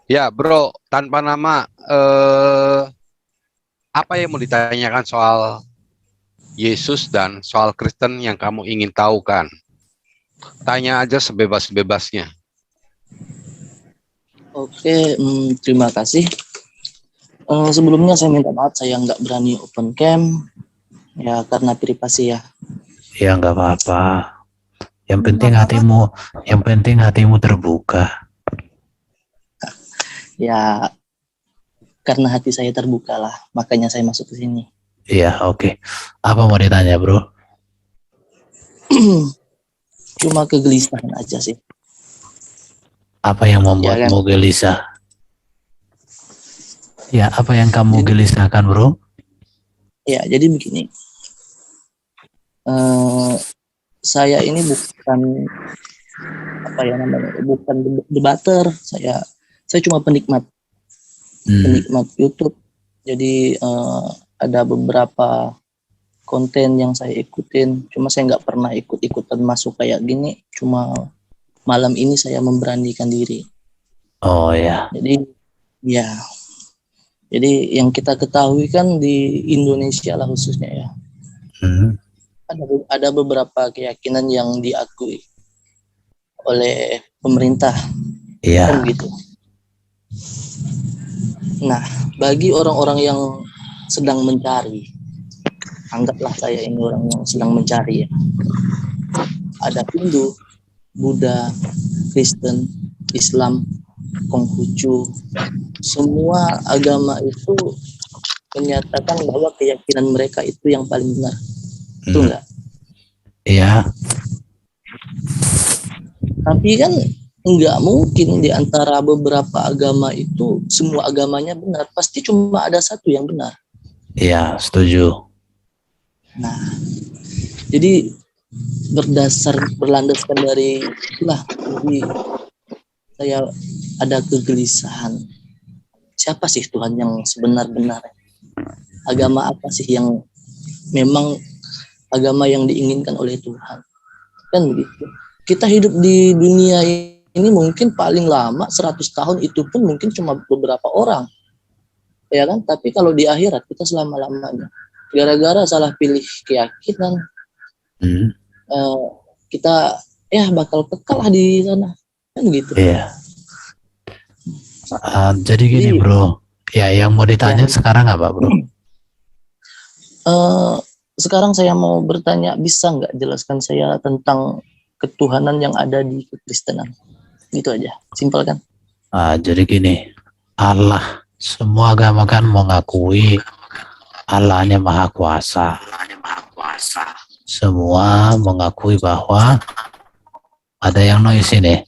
Ya, bro, tanpa nama, apa yang mau ditanyakan soal Yesus dan soal Kristen yang kamu ingin tahu kan? Tanya aja sebebas-bebasnya. Oke, terima kasih. Sebelumnya saya minta maaf saya nggak berani open cam ya karena privasi ya. Ya nggak apa-apa. Yang penting hatimu terbuka. Ya karena hati saya terbuka lah, makanya saya masuk ke sini. Iya, oke. Apa mau ditanya, bro? Cuma kegelisahan aja sih. Apa yang membuatmu gelisah? Ya, apa yang kamu gelisahkan, bro? Ya, jadi begini. Saya ini bukan bukan debater. Saya cuma penikmat YouTube. Jadi ada beberapa konten yang saya ikutin, cuma saya nggak pernah ikut-ikutan masuk kayak gini. Cuma malam ini saya memberanikan diri. Oh ya. Jadi yang kita ketahui kan di Indonesia lah khususnya ya. Ada beberapa keyakinan yang diakui oleh pemerintah. Iya. Kan gitu. Nah, bagi orang-orang yang sedang mencari, anggaplah saya ini orang yang sedang mencari ya. Ada Hindu, Buddha, Kristen, Islam, Konghucu, semua agama itu menyatakan bahwa keyakinan mereka itu yang paling benar. Betul nggak? Iya. Tapi kan nggak mungkin di antara beberapa agama itu semua agamanya benar. Pasti cuma ada satu yang benar. Iya, setuju. Nah, jadi berlandaskan dari itulah, jadi saya ada kegelisahan. Siapa sih Tuhan yang sebenar-benar? Agama apa sih yang memang agama yang diinginkan oleh Tuhan? Kan begitu. Kita hidup di dunia ini mungkin paling lama 100 tahun, itu pun mungkin cuma beberapa orang. Ya kan? Tapi kalau di akhirat kita selama-lamanya. Gara-gara salah pilih keyakinan, kita bakal kekal lah di sana. Kan gitu. Iya. Jadi gini, bro. Ya, yang mau ditanya sekarang apa, bro? Sekarang saya mau bertanya, bisa nggak jelaskan saya tentang ketuhanan yang ada di kekristenan? Gitu aja, simpel kan? Jadi gini, Allah, semua agama kan mengakui Allahnya Maha Kuasa. Semua mengakui bahwa ada yang noise ini.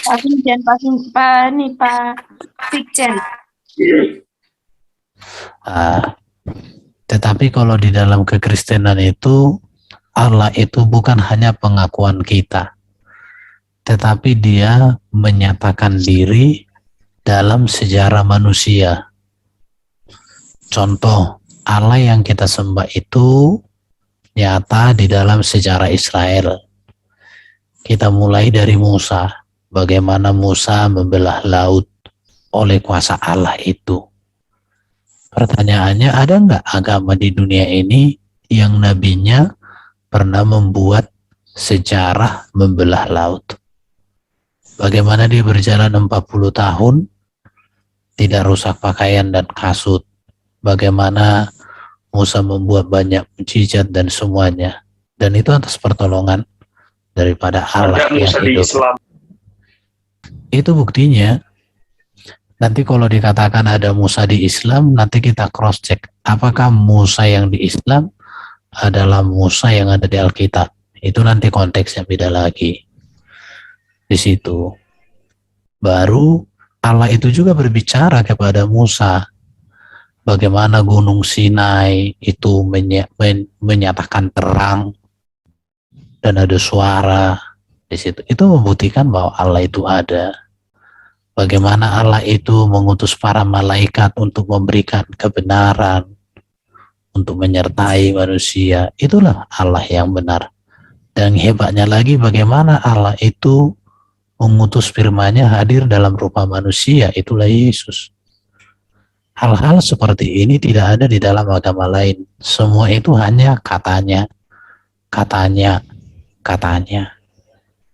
Pak Fikjen. Tetapi kalau di dalam kekristenan itu, Allah itu bukan hanya pengakuan kita, tetapi dia menyatakan diri dalam sejarah manusia. Contoh, Allah yang kita sembah itu nyata di dalam sejarah Israel. Kita mulai dari Musa, bagaimana Musa membelah laut oleh kuasa Allah itu. Pertanyaannya, ada nggak agama di dunia ini yang nabinya pernah membuat sejarah membelah laut? Bagaimana dia berjalan 40 tahun, tidak rusak pakaian dan kasut. Bagaimana Musa membuat banyak mukjizat dan semuanya. Dan itu atas pertolongan daripada Allah yang hidup. Itu buktinya. Nanti kalau dikatakan ada Musa di Islam, nanti kita cross check. Apakah Musa yang di Islam adalah Musa yang ada di Alkitab? Itu nanti konteksnya beda lagi. Di situ. Baru Allah itu juga berbicara kepada Musa. Bagaimana Gunung Sinai itu menyatakan terang dan ada suara di situ. Itu membuktikan bahwa Allah itu ada. Bagaimana Allah itu mengutus para malaikat untuk memberikan kebenaran, untuk menyertai manusia. Itulah Allah yang benar. Dan hebatnya lagi bagaimana Allah itu mengutus firman-Nya hadir dalam rupa manusia, itulah Yesus. Hal-hal seperti ini tidak ada di dalam agama lain. Semua itu hanya katanya, katanya, katanya.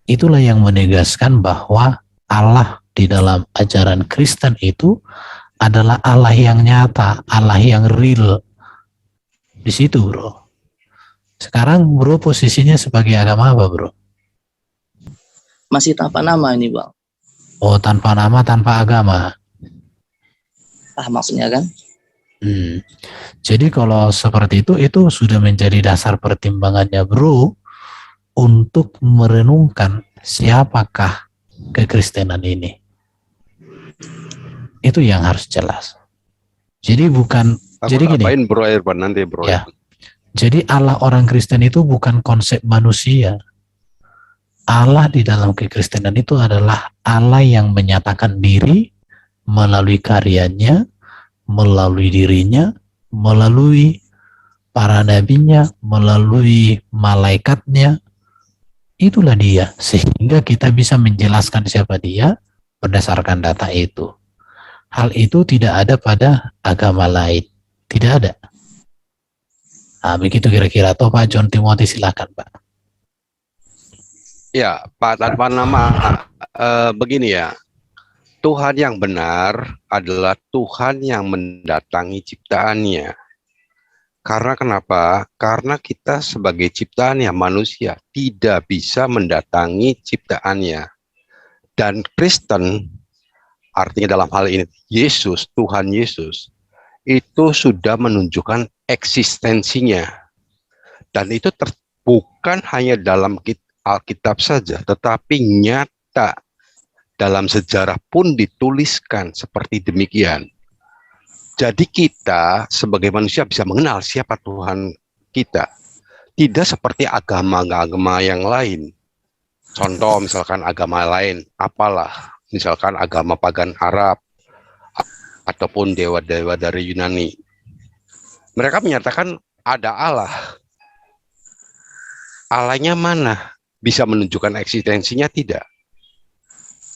Itulah yang menegaskan bahwa Allah di dalam ajaran Kristen itu adalah Allah yang nyata, Allah yang real. Di situ, bro. Sekarang bro posisinya sebagai agama apa, bro? Masih tanpa nama ini, Bang. Oh, tanpa nama, tanpa agama. Maksudnya kan? Jadi kalau seperti itu sudah menjadi dasar pertimbangannya, bro, untuk merenungkan siapakah kekristenan ini. Itu yang harus jelas. Jadi bukan, Aku jadi gini. tambahin Bro Irfan nanti Bro. Ya. Jadi Allah orang Kristen itu bukan konsep manusia. Allah di dalam kekristenan itu adalah Allah yang menyatakan diri melalui karyanya, melalui dirinya, melalui para nabinya, melalui malaikatnya. Itulah dia. Sehingga kita bisa menjelaskan siapa dia berdasarkan data itu. Hal itu tidak ada pada agama lain. Tidak ada. Nah, begitu kira-kira. Toh Pak John Timothy silakan, Pak. Ya, Pak, tanpa nama begini ya. Tuhan yang benar adalah Tuhan yang mendatangi ciptaannya. Karena kenapa? Karena kita sebagai ciptaannya manusia tidak bisa mendatangi ciptaannya. Dan Kristen, artinya dalam hal ini Yesus, Tuhan Yesus, itu sudah menunjukkan eksistensinya. Dan itu bukan hanya dalam Alkitab saja, tetapi nyata dalam sejarah pun dituliskan seperti demikian. Jadi kita sebagai manusia bisa mengenal siapa Tuhan kita. Tidak seperti agama-agama yang lain. Contoh misalkan agama lain, apalah, misalkan agama pagan Arab, ataupun dewa-dewa dari Yunani. Mereka menyatakan ada Allah. Allahnya mana? Bisa menunjukkan eksistensinya? Tidak.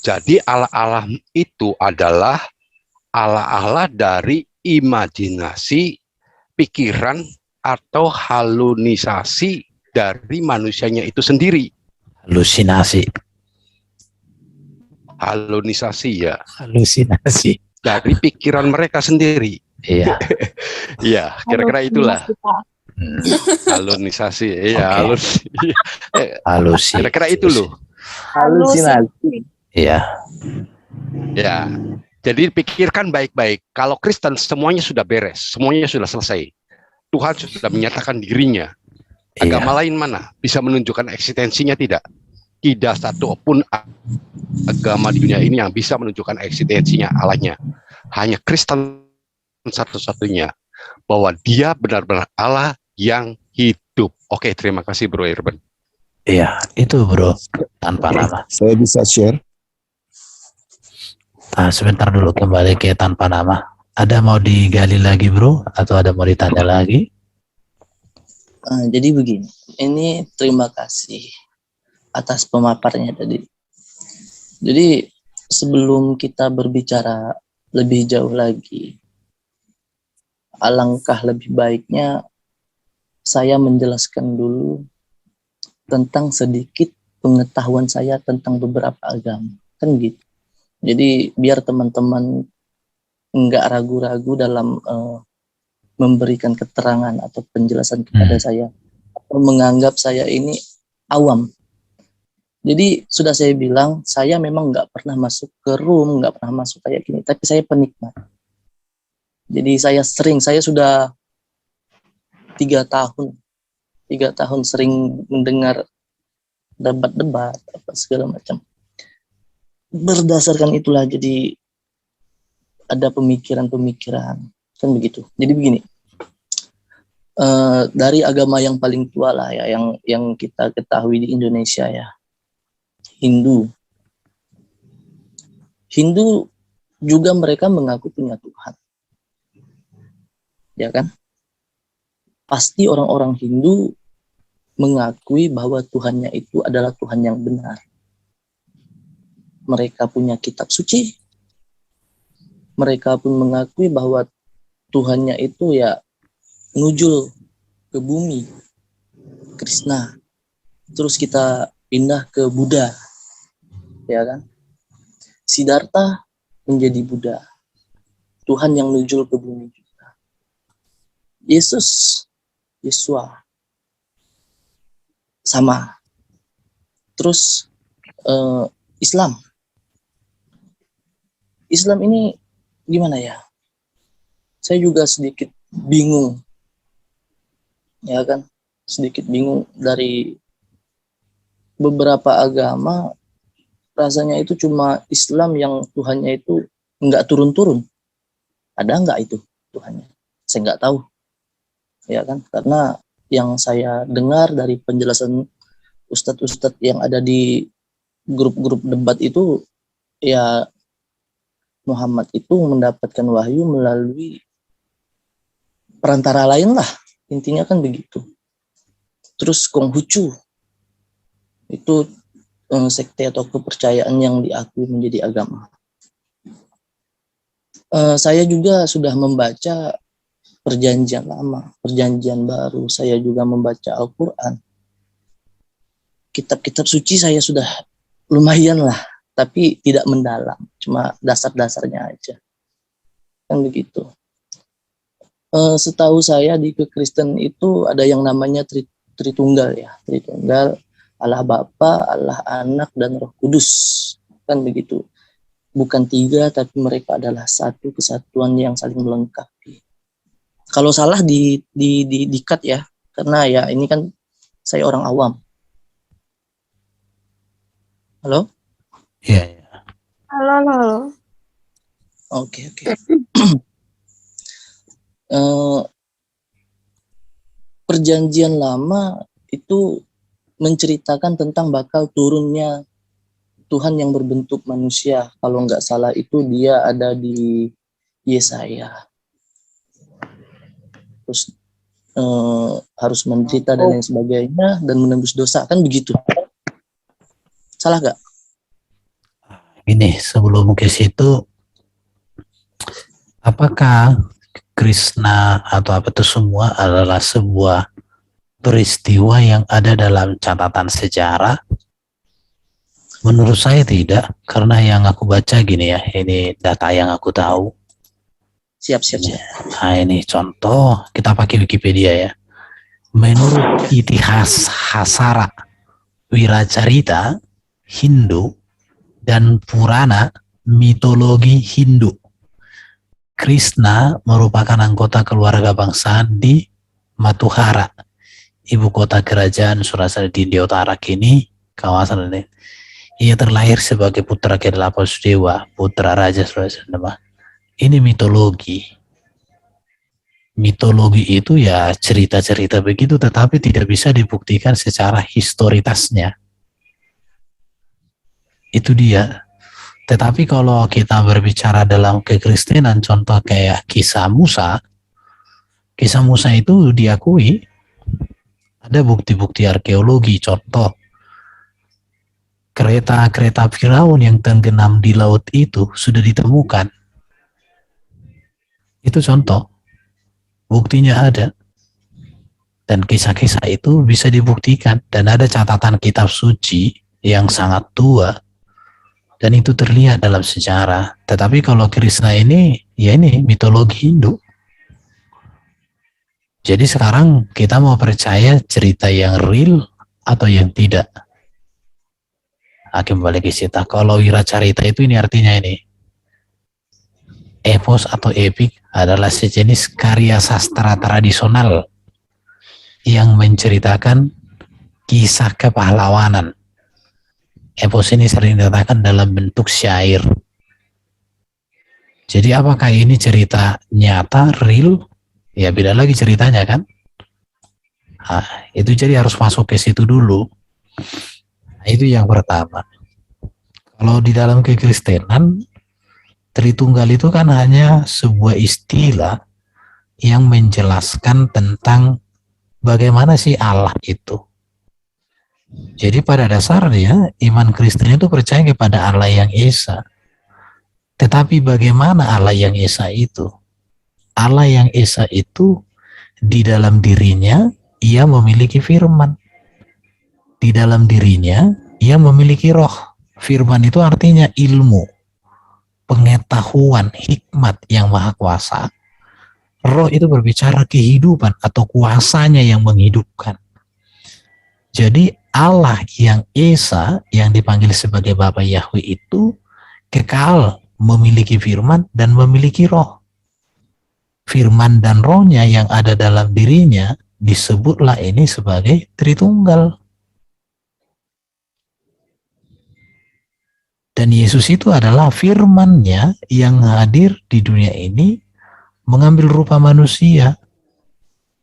Jadi Allah-Allah itu adalah Allah-Allah dari imajinasi, pikiran, atau halusinasi dari manusianya itu sendiri. Halusinasi. Halusinasi ya. Halusinasi. Dari pikiran mereka sendiri. Iya. Iya, kira-kira itulah. Halusinasi. Iya, Halusinasi. Kira-kira itu loh. Halusinasi. Iya. Ya. Jadi pikirkan baik-baik. Kalau Kristen semuanya sudah beres, semuanya sudah selesai. Tuhan sudah menyatakan dirinya. Agama lain mana? Bisa menunjukkan eksistensinya tidak? Tidak satu pun agama di dunia ini yang bisa menunjukkan eksistensinya Allahnya. Hanya Kristen satu-satunya. Bahwa dia benar-benar Allah yang hidup. Oke, terima kasih Bro Irban. Iya, itu bro. Tanpa nama. Saya bisa share. Nah, sebentar dulu kembali ke tanpa nama. Ada mau digali lagi bro? Atau ada mau ditanya lagi? Jadi begini, ini terima kasih atas pemaparannya tadi. Jadi sebelum kita berbicara lebih jauh lagi, alangkah lebih baiknya saya menjelaskan dulu tentang sedikit pengetahuan saya tentang beberapa agama. Kan gitu. Jadi biar teman-teman nggak ragu-ragu dalam memberikan keterangan atau penjelasan kepada saya, atau menganggap saya ini awam. Jadi sudah saya bilang, saya memang nggak pernah masuk ke room, nggak pernah masuk kayak gini, tapi saya penikmat. Jadi saya sudah 3 tahun sering mendengar debat-debat apa segala macam. Berdasarkan itulah jadi ada pemikiran-pemikiran kan begitu. Jadi begini, dari agama yang paling tua lah ya, yang kita ketahui di Indonesia ya, Hindu juga mereka mengaku punya Tuhan, ya kan? Pasti orang-orang Hindu mengakui bahwa Tuhannya itu adalah Tuhan yang benar. mereka punya kitab suci. Mereka pun mengakui bahwa Tuhannya itu ya nujul ke bumi, Krishna. Terus kita pindah ke Buddha, ya kan? Siddhartha menjadi Buddha. Tuhan yang nujul ke bumi juga. Yesus, Yesua, sama. Terus Islam. Islam ini gimana ya? Saya juga sedikit bingung. Ya kan? Sedikit bingung dari beberapa agama, rasanya itu cuma Islam yang Tuhannya itu nggak turun-turun. Ada nggak itu Tuhannya? Saya nggak tahu. Ya kan? Karena yang saya dengar dari penjelasan ustadz-ustadz yang ada di grup-grup debat itu, ya Muhammad itu mendapatkan wahyu melalui perantara lain lah. Intinya kan begitu. Terus Konghucu itu sekte atau kepercayaan yang diakui menjadi agama. Saya juga sudah membaca perjanjian lama, perjanjian baru. Saya juga membaca Al-Quran. Kitab-kitab suci saya sudah lumayan lah, tapi tidak mendalam. Cuma dasar-dasarnya aja. Kan begitu. Setahu saya di Kekristen itu ada yang namanya Tritunggal ya. Tritunggal, Allah Bapa, Allah Anak, dan Roh Kudus. Kan begitu. Bukan tiga, tapi mereka adalah satu kesatuan yang saling melengkapi. Kalau salah di-cut ya, karena ya ini kan saya orang awam. Halo? Iya, ya. Halo. Oke. Perjanjian lama itu menceritakan tentang bakal turunnya Tuhan yang berbentuk manusia. Kalau nggak salah itu dia ada di Yesaya. Terus harus menderita dan lain sebagainya dan menembus dosa, kan begitu. Salah nggak? Ini sebelum ke situ, apakah Krishna atau apa itu semua adalah sebuah peristiwa yang ada dalam catatan sejarah? Menurut saya tidak, karena yang aku baca gini ya, ini data yang aku tahu. Siap. Nah ini contoh, kita pakai Wikipedia ya. Menurut Itihas Hasara, Wiracarita Hindu, dan Purana mitologi Hindu, Krishna merupakan anggota keluarga bangsaan di Matuhara, ibu kota kerajaan Surasana di India Utara kini, kawasan ini. Ia terlahir sebagai putra ke-8 Dewa, putra Raja Surasana. Ini mitologi. Mitologi itu ya cerita-cerita begitu, tetapi tidak bisa dibuktikan secara historitasnya. Itu dia. Tetapi kalau kita berbicara dalam kekristenan, contoh kayak kisah Musa itu diakui ada bukti-bukti arkeologi, contoh kereta Firaun yang tenggelam di laut itu sudah ditemukan. Itu contoh. Buktinya ada. Dan kisah-kisah itu bisa dibuktikan. Dan ada catatan kitab suci yang sangat tua. Dan itu terlihat dalam sejarah. Tetapi kalau Krishna ini, ya ini mitologi Hindu. Jadi sekarang kita mau percaya cerita yang real atau yang tidak. Kembali ke cerita. Kalau Wiracarita itu ini artinya ini. Epos atau epik adalah sejenis karya sastra tradisional yang menceritakan kisah kepahlawanan. Epos ini sering diletakkan dalam bentuk syair. Jadi apakah ini cerita nyata, real? Ya beda lagi ceritanya kan. Nah, itu jadi harus masuk ke situ dulu. Nah, itu yang pertama. Kalau di dalam kekristenan, Tritunggal itu kan hanya sebuah istilah yang menjelaskan tentang bagaimana sih Allah itu. Jadi pada dasarnya iman Kristen itu percaya kepada Allah yang Esa. Tetapi bagaimana Allah yang Esa itu? Allah yang Esa itu di dalam dirinya ia memiliki firman. Di dalam dirinya ia memiliki roh. Firman itu artinya ilmu, pengetahuan, hikmat yang maha kuasa. Roh itu berbicara kehidupan atau kuasanya yang menghidupkan. Jadi Allah yang Esa yang dipanggil sebagai Bapa Yahweh itu kekal, memiliki firman dan memiliki roh. Firman dan rohnya yang ada dalam dirinya disebutlah ini sebagai Tritunggal. Dan Yesus itu adalah firman-Nya yang hadir di dunia ini mengambil rupa manusia.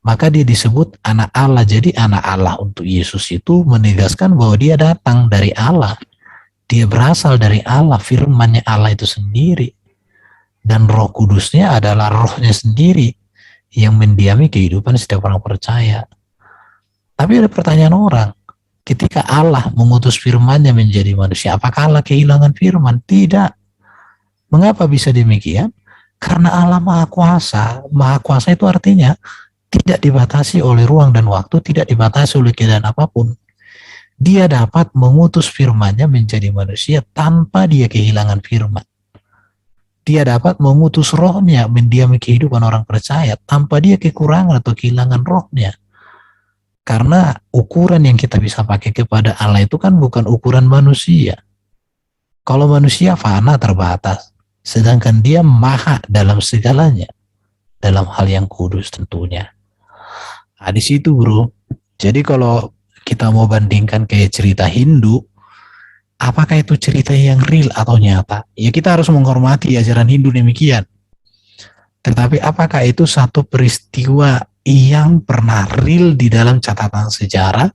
Maka dia disebut anak Allah. Jadi anak Allah untuk Yesus itu menegaskan bahwa dia datang dari Allah. Dia berasal dari Allah, firman-Nya Allah itu sendiri. Dan Roh Kudusnya adalah rohnya sendiri yang mendiami kehidupan setiap orang percaya. Tapi ada pertanyaan orang, ketika Allah mengutus firman-Nya menjadi manusia, apakah Allah kehilangan firman? Tidak. Mengapa bisa demikian? Karena Allah Maha Kuasa. Maha Kuasa itu artinya tidak dibatasi oleh ruang dan waktu, tidak dibatasi oleh keadaan apapun. Dia dapat mengutus firman-Nya menjadi manusia tanpa dia kehilangan firman. Dia dapat mengutus rohnya mendiami kehidupan orang percaya tanpa dia kekurangan atau kehilangan rohnya. Karena ukuran yang kita bisa pakai kepada Allah itu kan bukan ukuran manusia. Kalau manusia fana terbatas, sedangkan dia maha dalam segalanya, dalam hal yang kudus tentunya. Nah, di situ bro. Jadi kalau kita mau bandingkan kayak cerita Hindu, apakah itu cerita yang real atau nyata? Ya kita harus menghormati ajaran Hindu demikian. Tetapi apakah itu satu peristiwa yang pernah real di dalam catatan sejarah?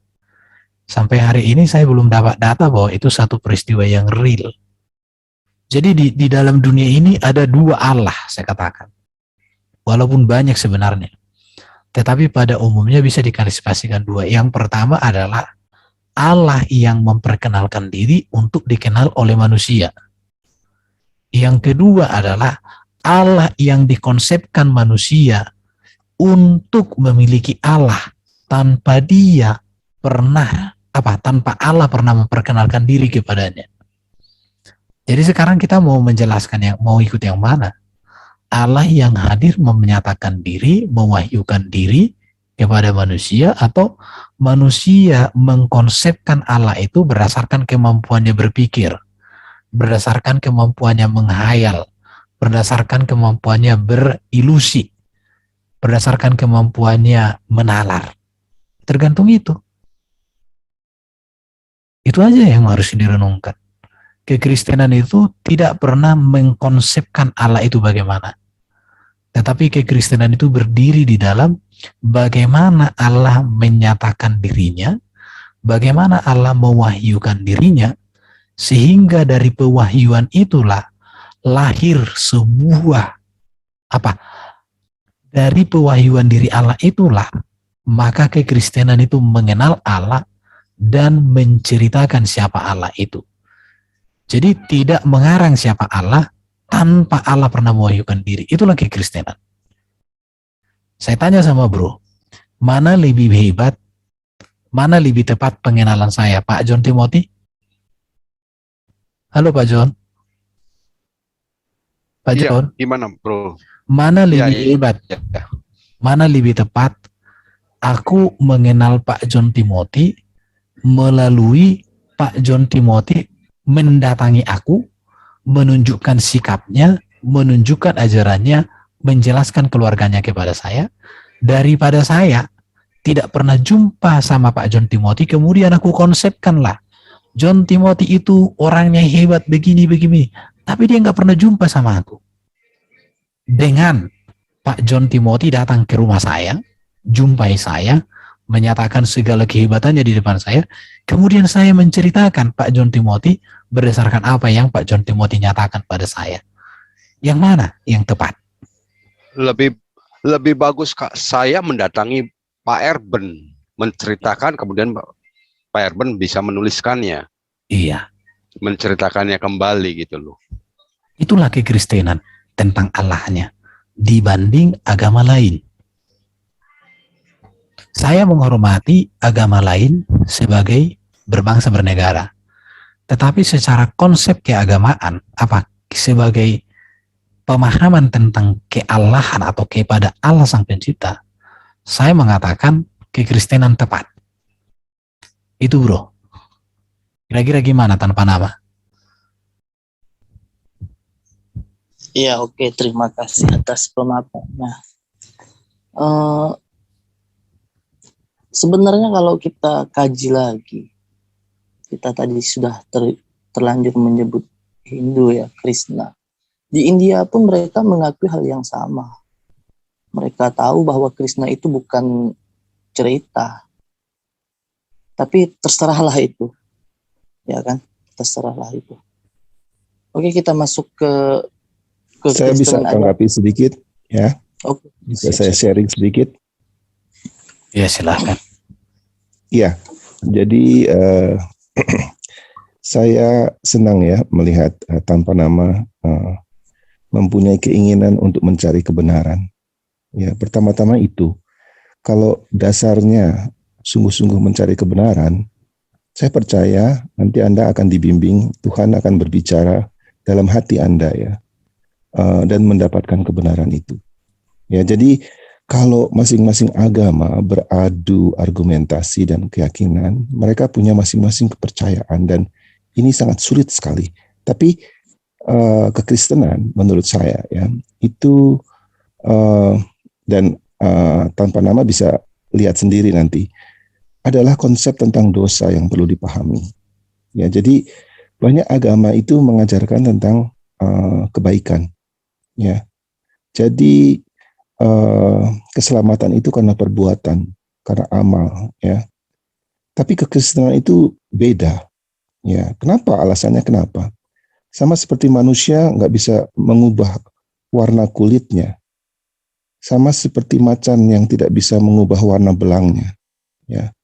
Sampai hari ini saya belum dapat data bahwa itu satu peristiwa yang real. Jadi di dalam dunia ini ada dua Allah, saya katakan. Walaupun banyak sebenarnya. Tetapi pada umumnya bisa diklasifikasikan dua. Yang pertama adalah Allah yang memperkenalkan diri untuk dikenal oleh manusia. Yang kedua adalah Allah yang dikonsepkan manusia untuk memiliki Allah tanpa dia pernah tanpa Allah pernah memperkenalkan diri kepadanya. Jadi sekarang kita mau menjelaskan mau ikut yang mana? Allah yang hadir menyatakan diri, mewahyukan diri kepada manusia, atau manusia mengkonsepkan Allah itu berdasarkan kemampuannya berpikir, berdasarkan kemampuannya menghayal, berdasarkan kemampuannya berilusi, berdasarkan kemampuannya menalar. Tergantung itu. Itu aja yang harus direnungkan. Kekristenan itu tidak pernah mengkonsepkan Allah itu bagaimana. Tetapi kekristenan itu berdiri di dalam bagaimana Allah menyatakan dirinya, bagaimana Allah mewahyukan dirinya, sehingga dari pewahyuan itulah lahir sebuah dari pewahyuan diri Allah itulah maka kekristenan itu mengenal Allah dan menceritakan siapa Allah itu. Jadi tidak mengarang siapa Allah tanpa Allah pernah mewahyukan diri. Itulah kekristenan. Saya tanya sama bro, mana lebih hebat, mana lebih tepat pengenalan saya, Pak John Timothy? Halo Pak John. Pak John. Gimana bro? Mana lebih hebat? Mana lebih tepat? Aku mengenal Pak John Timothy melalui Pak John Timothy mendatangi aku, menunjukkan sikapnya, menunjukkan ajarannya, menjelaskan keluarganya kepada saya, daripada saya tidak pernah jumpa sama Pak John Timothy, kemudian aku konsepkanlah John Timothy itu orangnya hebat begini-begini, tapi dia nggak pernah jumpa sama aku. Dengan Pak John Timothy datang ke rumah saya, jumpai saya, menyatakan segala kehebatannya di depan saya, kemudian saya menceritakan Pak John Timothy berdasarkan apa yang Pak John Timothy nyatakan pada saya. Yang mana yang tepat? Lebih bagus Kak, saya mendatangi Pak Erben menceritakan, kemudian Pak Erben bisa menuliskannya, Iya, menceritakannya kembali gitu loh. itulah kekristenan tentang Allahnya dibanding agama lain. Saya menghormati agama lain sebagai berbangsa bernegara. Tetapi secara konsep keagamaan, sebagai pemahaman tentang kealahan atau kepada Allah Sang Pencipta, saya mengatakan kekristenan tepat. Itu bro. Kira-kira gimana tanpa nama? Iya, oke, terima kasih atas pemaparannya. Eh, Sebenarnya kalau kita kaji lagi, kita tadi sudah terlanjur menyebut Hindu ya, Krishna. Di India pun mereka mengakui hal yang sama. Mereka tahu bahwa Krishna itu bukan cerita, tapi terserahlah itu, ya kan? Terserahlah itu. Oke, kita masuk ke Saya bisa Kristen aja. tanggapi sedikit, ya. Oke. Bisa saya sharing sedikit. Ya silahkan. Iya, jadi saya senang ya melihat tanpa nama mempunyai keinginan untuk mencari kebenaran. Ya, pertama-tama itu, kalau dasarnya sungguh-sungguh mencari kebenaran, saya percaya nanti Anda akan dibimbing, Tuhan akan berbicara dalam hati Anda ya, dan mendapatkan kebenaran itu. Ya, jadi kalau masing-masing agama beradu argumentasi dan keyakinan, mereka punya masing-masing kepercayaan dan ini sangat sulit sekali. Tapi kekristenan menurut saya ya itu dan tanpa nama bisa lihat sendiri nanti adalah konsep tentang dosa yang perlu dipahami. Ya, jadi banyak agama itu mengajarkan tentang kebaikan. Ya, jadi keselamatan itu karena perbuatan, karena amal, ya. Tapi kekristenan itu beda, ya. Kenapa? Alasannya kenapa? Sama seperti manusia nggak bisa mengubah warna kulitnya, sama seperti macan yang tidak bisa mengubah warna belangnya, ya.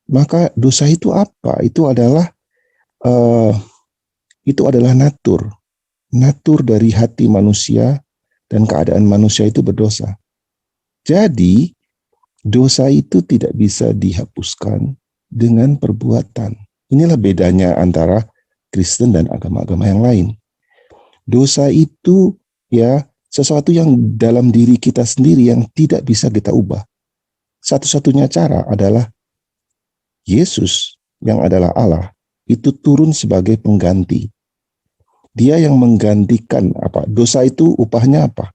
Maka dosa itu apa? Itu adalah natur dari hati manusia. Dan keadaan manusia itu berdosa. Jadi, dosa itu tidak bisa dihapuskan dengan perbuatan. Inilah bedanya antara Kristen dan agama-agama yang lain. Dosa itu ya sesuatu yang dalam diri kita sendiri yang tidak bisa kita ubah. Satu-satunya cara adalah Yesus yang adalah Allah itu turun sebagai pengganti. Dia yang menggantikan apa? Dosa itu upahnya apa?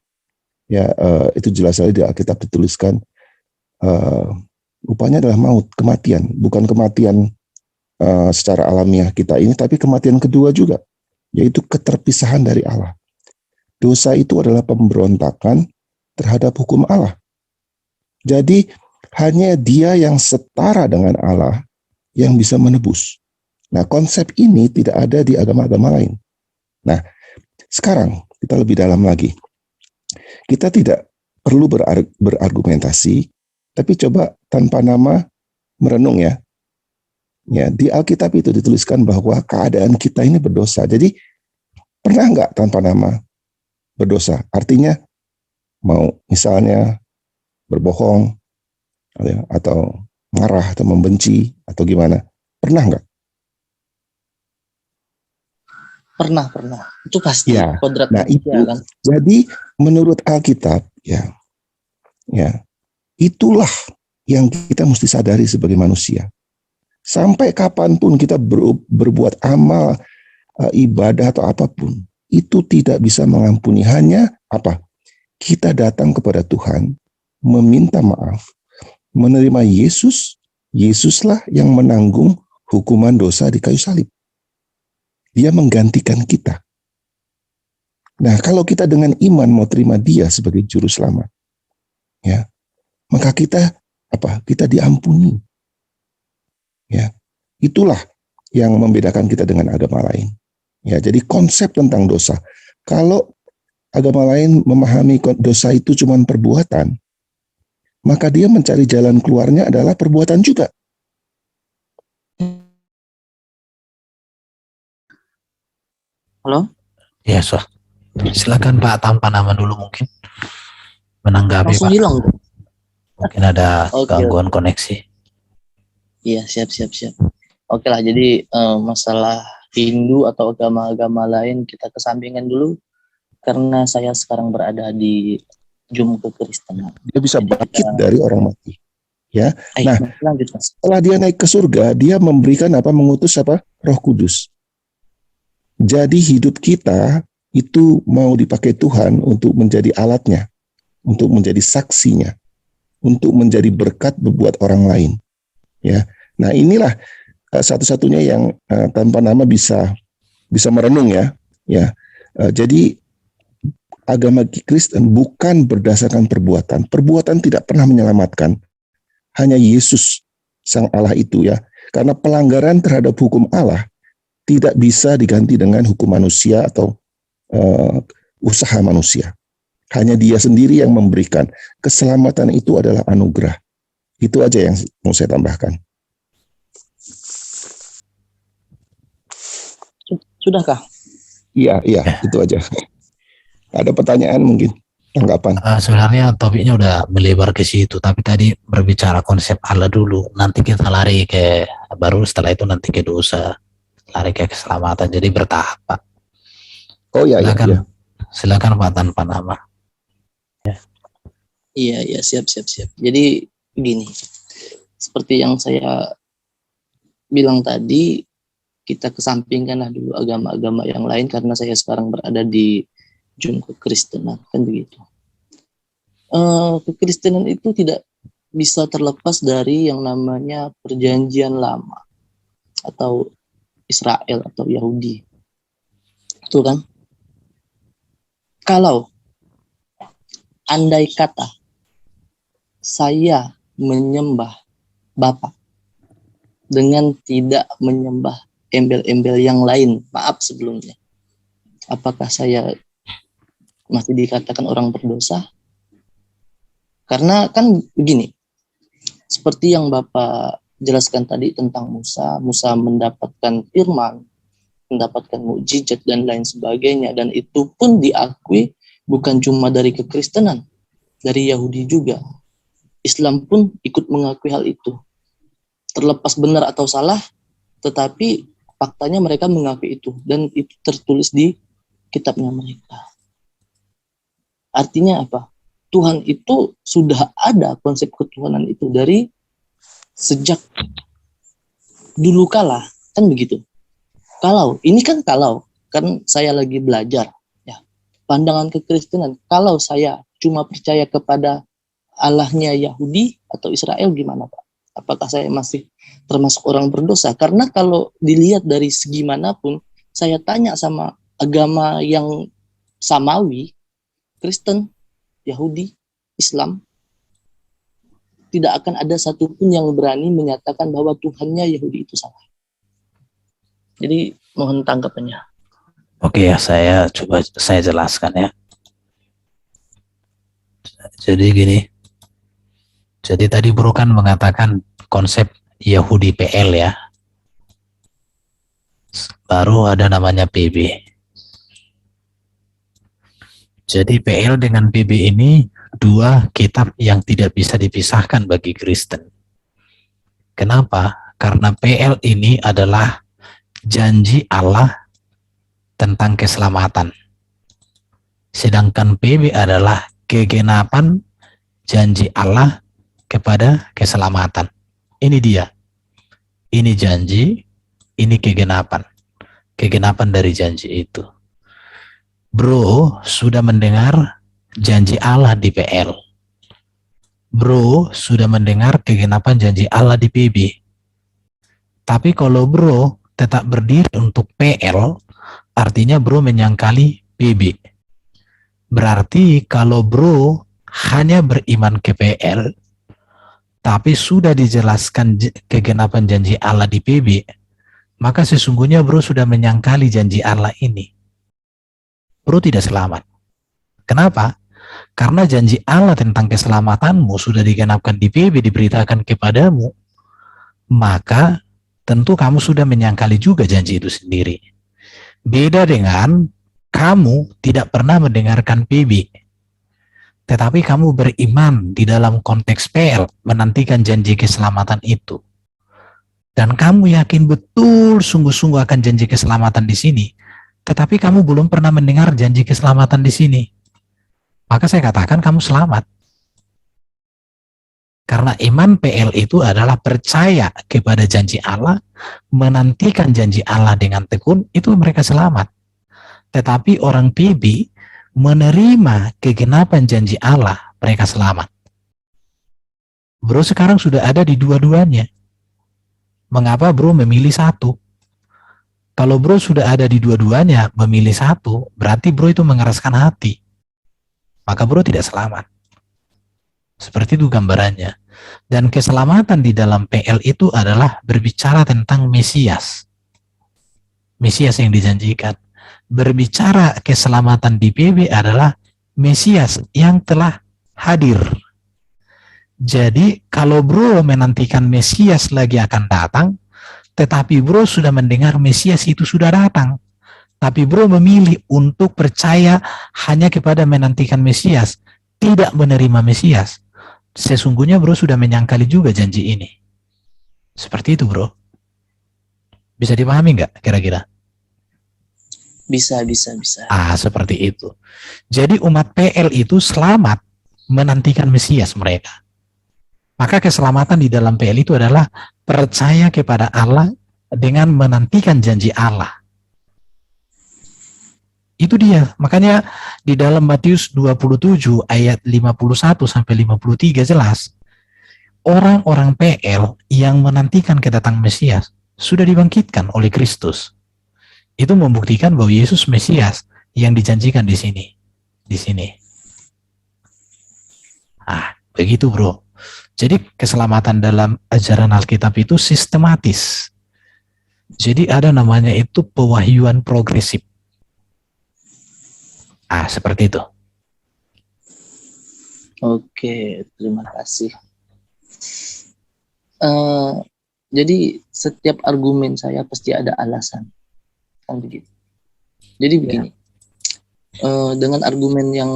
Ya, itu jelas sekali di Alkitab dituliskan. Upahnya adalah maut, kematian. Bukan kematian secara alamiah kita ini, tapi kematian kedua juga, yaitu keterpisahan dari Allah. Dosa itu adalah pemberontakan terhadap hukum Allah. Jadi hanya Dia yang setara dengan Allah yang bisa menebus. Nah, konsep ini tidak ada di agama-agama lain. Nah, sekarang kita lebih dalam lagi. Kita tidak perlu berargumentasi, tapi coba tanpa nama merenung ya. Ya, di Alkitab itu dituliskan bahwa keadaan kita ini berdosa. Jadi pernah nggak tanpa nama berdosa? Artinya mau misalnya berbohong atau marah atau membenci atau gimana? Pernah nggak? Pernah. Itu pasti Ya. kodrat Nah, manusia, itu kan. jadi menurut Alkitab ya itulah yang kita mesti sadari sebagai manusia. Sampai kapanpun kita berbuat amal, ibadah atau apapun, itu tidak bisa mengampuni. Hanya apa? Kita datang kepada Tuhan, meminta maaf, menerima Yesus. Yesuslah yang menanggung hukuman dosa di kayu salib. Dia menggantikan kita. Nah, kalau kita dengan iman mau terima Dia sebagai juru selamat, ya, maka kita apa? Kita diampuni. Ya, itulah yang membedakan kita dengan agama lain. Ya, jadi konsep tentang dosa. Kalau agama lain memahami dosa itu cuma perbuatan, maka dia mencari jalan keluarnya adalah perbuatan juga. Halo? Ya, so. Silakan Pak, tanpa nama dulu mungkin menanggapi Langsung Pak. hilang. Mungkin ada Oke, gangguan koneksi. iya, siap. Oke lah, jadi masalah Hindu atau agama-agama lain kita kesampingkan dulu karena saya sekarang berada di Jum Kekristenan. Dia bisa Jadi bangkit dari orang mati. Ya. Nah, lanjut Mas. setelah dia naik ke surga, dia memberikan apa? Mengutus apa? Roh Kudus. Jadi hidup kita itu mau dipakai Tuhan untuk menjadi alatnya, untuk menjadi saksinya, untuk menjadi berkat buat orang lain. Ya. Nah, inilah satu-satunya yang tanpa nama bisa merenung ya. Ya. Jadi agama Kristen bukan berdasarkan perbuatan. Perbuatan tidak pernah menyelamatkan. Hanya Yesus Sang Allah itu ya. Karena pelanggaran terhadap hukum Allah tidak bisa diganti dengan hukum manusia atau usaha manusia. Hanya Dia sendiri yang memberikan. Keselamatan itu adalah anugerah. Itu aja yang mau saya tambahkan. Sudahkah? Iya, itu aja. Ada pertanyaan mungkin? Tanggapan? Sebenarnya topiknya udah melebar ke situ, tapi tadi berbicara konsep Allah dulu. Nanti kita lari ke, baru setelah itu nanti ke dosa, lari ke keselamatan. Jadi bertahap, Pak. Oh iya, Silakan Pak tanpa nama. Iya, siap. Jadi begini, seperti yang saya bilang tadi, kita kesampingkanlah dulu agama-agama yang lain karena saya sekarang berada di Jum Kekristenan, kan begitu. Kekristenan itu tidak bisa terlepas dari yang namanya perjanjian lama atau Israel atau Yahudi. Betul kan? Kalau andai kata saya menyembah Bapa dengan tidak menyembah embel-embel yang lain, maaf sebelumnya, apakah saya masih dikatakan orang berdosa? Karena kan begini, seperti yang Bapak jelaskan tadi tentang Musa mendapatkan firman, mendapatkan mukjizat dan lain sebagainya, dan itu pun diakui bukan cuma dari kekristenan, dari Yahudi juga. Islam pun ikut mengakui hal itu. Terlepas benar atau salah, tetapi faktanya mereka mengakui itu, dan itu tertulis di kitabnya mereka. Artinya apa? Tuhan itu sudah ada konsep ketuhanan itu dari sejak dulu kala, kan begitu. Kalau kan saya lagi belajar ya, pandangan kekristenan, kalau saya cuma percaya kepada Allahnya Yahudi atau Israel, gimana Pak? Apakah saya masih termasuk orang berdosa? Karena kalau dilihat dari segi manapun, saya tanya sama agama yang samawi, Kristen, Yahudi, Islam, tidak akan ada satupun yang berani menyatakan bahwa Tuhannya Yahudi itu salah. Jadi mohon tanggapannya. Oke ya, saya jelaskan ya. Jadi gini, jadi tadi Bro kan mengatakan konsep Yahudi PL ya, baru ada namanya PB. Jadi PL dengan PB ini dua kitab yang tidak bisa dipisahkan bagi Kristen. Kenapa? Karena PL ini adalah janji Allah tentang keselamatan. Sedangkan PB adalah kegenapan janji Allah kepada keselamatan. Ini dia. Ini janji, ini kegenapan. Kegenapan dari janji itu. Bro sudah mendengar janji Allah di PL. Bro sudah mendengar kegenapan janji Allah di PB. Tapi kalau bro tetap berdiri untuk PL, artinya bro menyangkali PB. Berarti kalau bro hanya beriman ke PL, tapi sudah dijelaskan kegenapan janji Allah di PB, maka sesungguhnya bro sudah menyangkali janji Allah ini. Bro tidak selamat. Kenapa? Karena janji Allah tentang keselamatanmu sudah digenapkan di PB, diberitakan kepadamu, maka tentu kamu sudah menyangkali juga janji itu sendiri. Beda dengan kamu tidak pernah mendengarkan PB, tetapi kamu beriman di dalam konteks PL, menantikan janji keselamatan itu. Dan kamu yakin betul sungguh-sungguh akan janji keselamatan di sini, tetapi kamu belum pernah mendengar janji keselamatan di sini. Maka saya katakan kamu selamat. Karena iman PL itu adalah percaya kepada janji Allah, menantikan janji Allah dengan tekun, itu mereka selamat. Tetapi orang PB menerima kegenapan janji Allah, mereka selamat. Bro sekarang sudah ada di dua-duanya. Mengapa bro memilih satu? Kalau bro sudah ada di dua-duanya, memilih satu, berarti bro itu mengeraskan hati. Maka bro tidak selamat. Seperti itu gambarannya. Dan keselamatan di dalam PL itu adalah berbicara tentang Mesias. Mesias yang dijanjikan. Berbicara keselamatan di PB adalah Mesias yang telah hadir. Jadi kalau bro menantikan Mesias lagi akan datang, tetapi bro sudah mendengar Mesias itu sudah datang, tapi bro memilih untuk percaya hanya kepada menantikan Mesias, tidak menerima Mesias, sesungguhnya bro sudah menyangkali juga janji ini. Seperti itu bro. Bisa dipahami nggak kira-kira? Bisa. Seperti itu. Jadi umat PL itu selamat menantikan Mesias mereka. Maka keselamatan di dalam PL itu adalah percaya kepada Allah dengan menantikan janji Allah. Itu dia. Makanya di dalam Matius 27 ayat 51 sampai 53 jelas, orang-orang PL yang menantikan kedatangan Mesias sudah dibangkitkan oleh Kristus. Itu membuktikan bahwa Yesus Mesias yang dijanjikan di sini. Di sini. Begitu bro. Jadi keselamatan dalam ajaran Alkitab itu sistematis. Jadi ada namanya itu pewahyuan progresif. Seperti itu. Oke, terima kasih. Jadi setiap argumen saya pasti ada alasan. Kan begitu. Jadi begini. Dengan argumen yang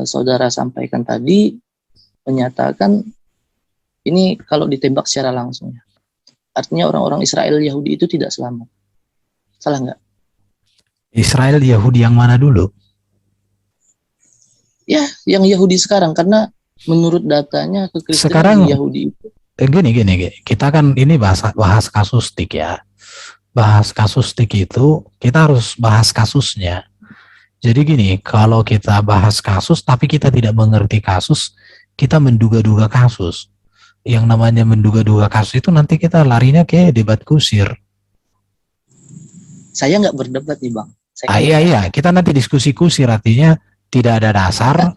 saudara sampaikan tadi, menyatakan ini kalau ditembak secara langsung, artinya orang-orang Israel Yahudi itu tidak selamat. Salah nggak? Israel Yahudi yang mana dulu? Ya, yang Yahudi sekarang, karena menurut datanya kekristenan Sekarang Yahudi itu. Gini. Kita kan ini bahas kasustik ya. Bahas kasustik itu kita harus bahas kasusnya. Jadi gini, kalau kita bahas kasus tapi kita tidak mengerti kasus, kita menduga-duga kasus. Yang namanya menduga-duga kasus itu nanti kita larinya ke debat kusir. Saya nggak berdebat nih Bang. Iya, kita nanti diskusi kusir, artinya tidak ada dasar.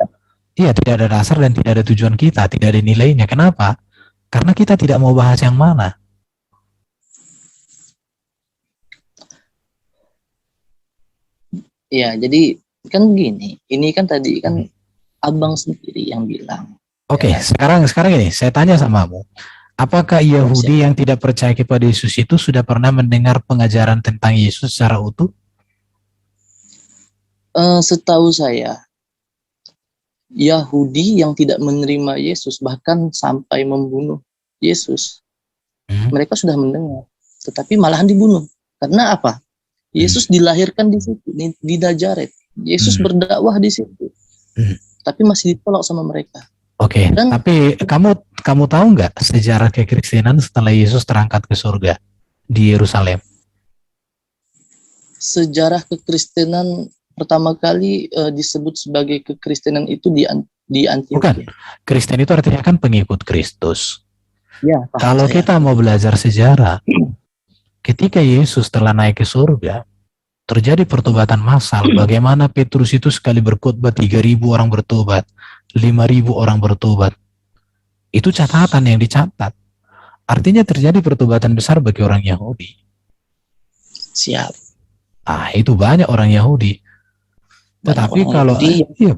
Iya, tidak ada dasar dan tidak ada tujuan kita, tidak ada nilainya. Kenapa? Karena kita tidak mau bahas yang mana. Ya, jadi kan gini, ini kan tadi kan Abang sendiri yang bilang. Oke, Ya. sekarang ini saya tanya samamu. Apakah Yahudi yang tidak percaya kepada Yesus itu sudah pernah mendengar pengajaran tentang Yesus secara utuh? Setahu saya, Yahudi yang tidak menerima Yesus bahkan sampai membunuh Yesus, mereka sudah mendengar, tetapi malahan dibunuh. Karena apa? Yesus dilahirkan di situ, di Nazaret. Yesus berdakwah di situ, tapi masih ditolak sama mereka. Oke, tapi kamu tahu nggak sejarah kekristenan setelah Yesus terangkat ke surga di Yerusalem? Sejarah kekristenan pertama kali disebut sebagai kekristenan itu di Antioquia. Bukan, Kristen itu artinya kan pengikut Kristus. Ya, Kalau kita mau belajar sejarah, ketika Yesus telah naik ke surga, terjadi pertobatan massal. Bagaimana Petrus itu sekali berkhotbah 3.000 orang bertobat, 5.000 orang bertobat. Itu catatan yang dicatat. Artinya terjadi pertobatan besar bagi orang Yahudi. Siap. Itu banyak orang Yahudi. Tetapi kalau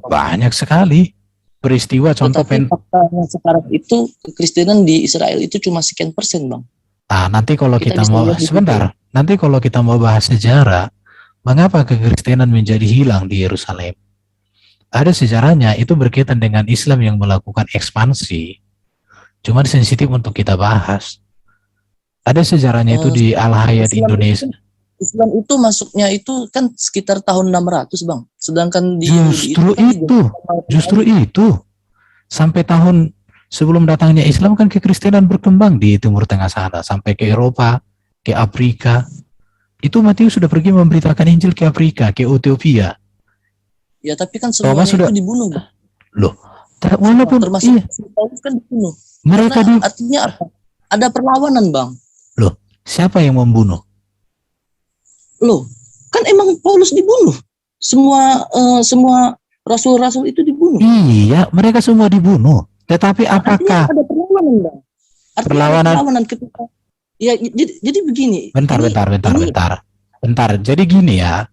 banyak sekali peristiwa contoh. Tetapi faktanya sekarang itu kekristenan di Israel itu cuma sekian persen, Bang. Nanti kalau kita mau sebentar, nanti kalau kita mau bahas sejarah, Mengapa kekristenan menjadi hilang di Yerusalem? Ada sejarahnya, itu berkaitan dengan Islam yang melakukan ekspansi. Cuman sensitif untuk kita bahas. Ada sejarahnya itu di Al-Hayat Islam Indonesia. Islam itu masuknya itu kan sekitar tahun 600 Bang. Sedangkan di Justru Yahudi itu. Sampai tahun sebelum datangnya Islam kan kekristenan berkembang di Timur Tengah sana. Sampai ke Eropa, ke Afrika. Itu Matius sudah pergi memberitakan Injil ke Afrika, ke Ethiopia. Ya tapi kan semuanya sudah, itu dibunuh. Bang. Loh, walaupun termasuk Paulus kan dibunuh. Mereka artinya apa? Ada perlawanan, Bang. Loh, siapa yang membunuh? Loh, kan emang Paulus dibunuh. Semua rasul-rasul itu dibunuh. Iya, mereka semua dibunuh. Tetapi apakah ada perlawanan, Bang? Perlawanan ketika ya jadi begini. Bentar. Jadi gini ya.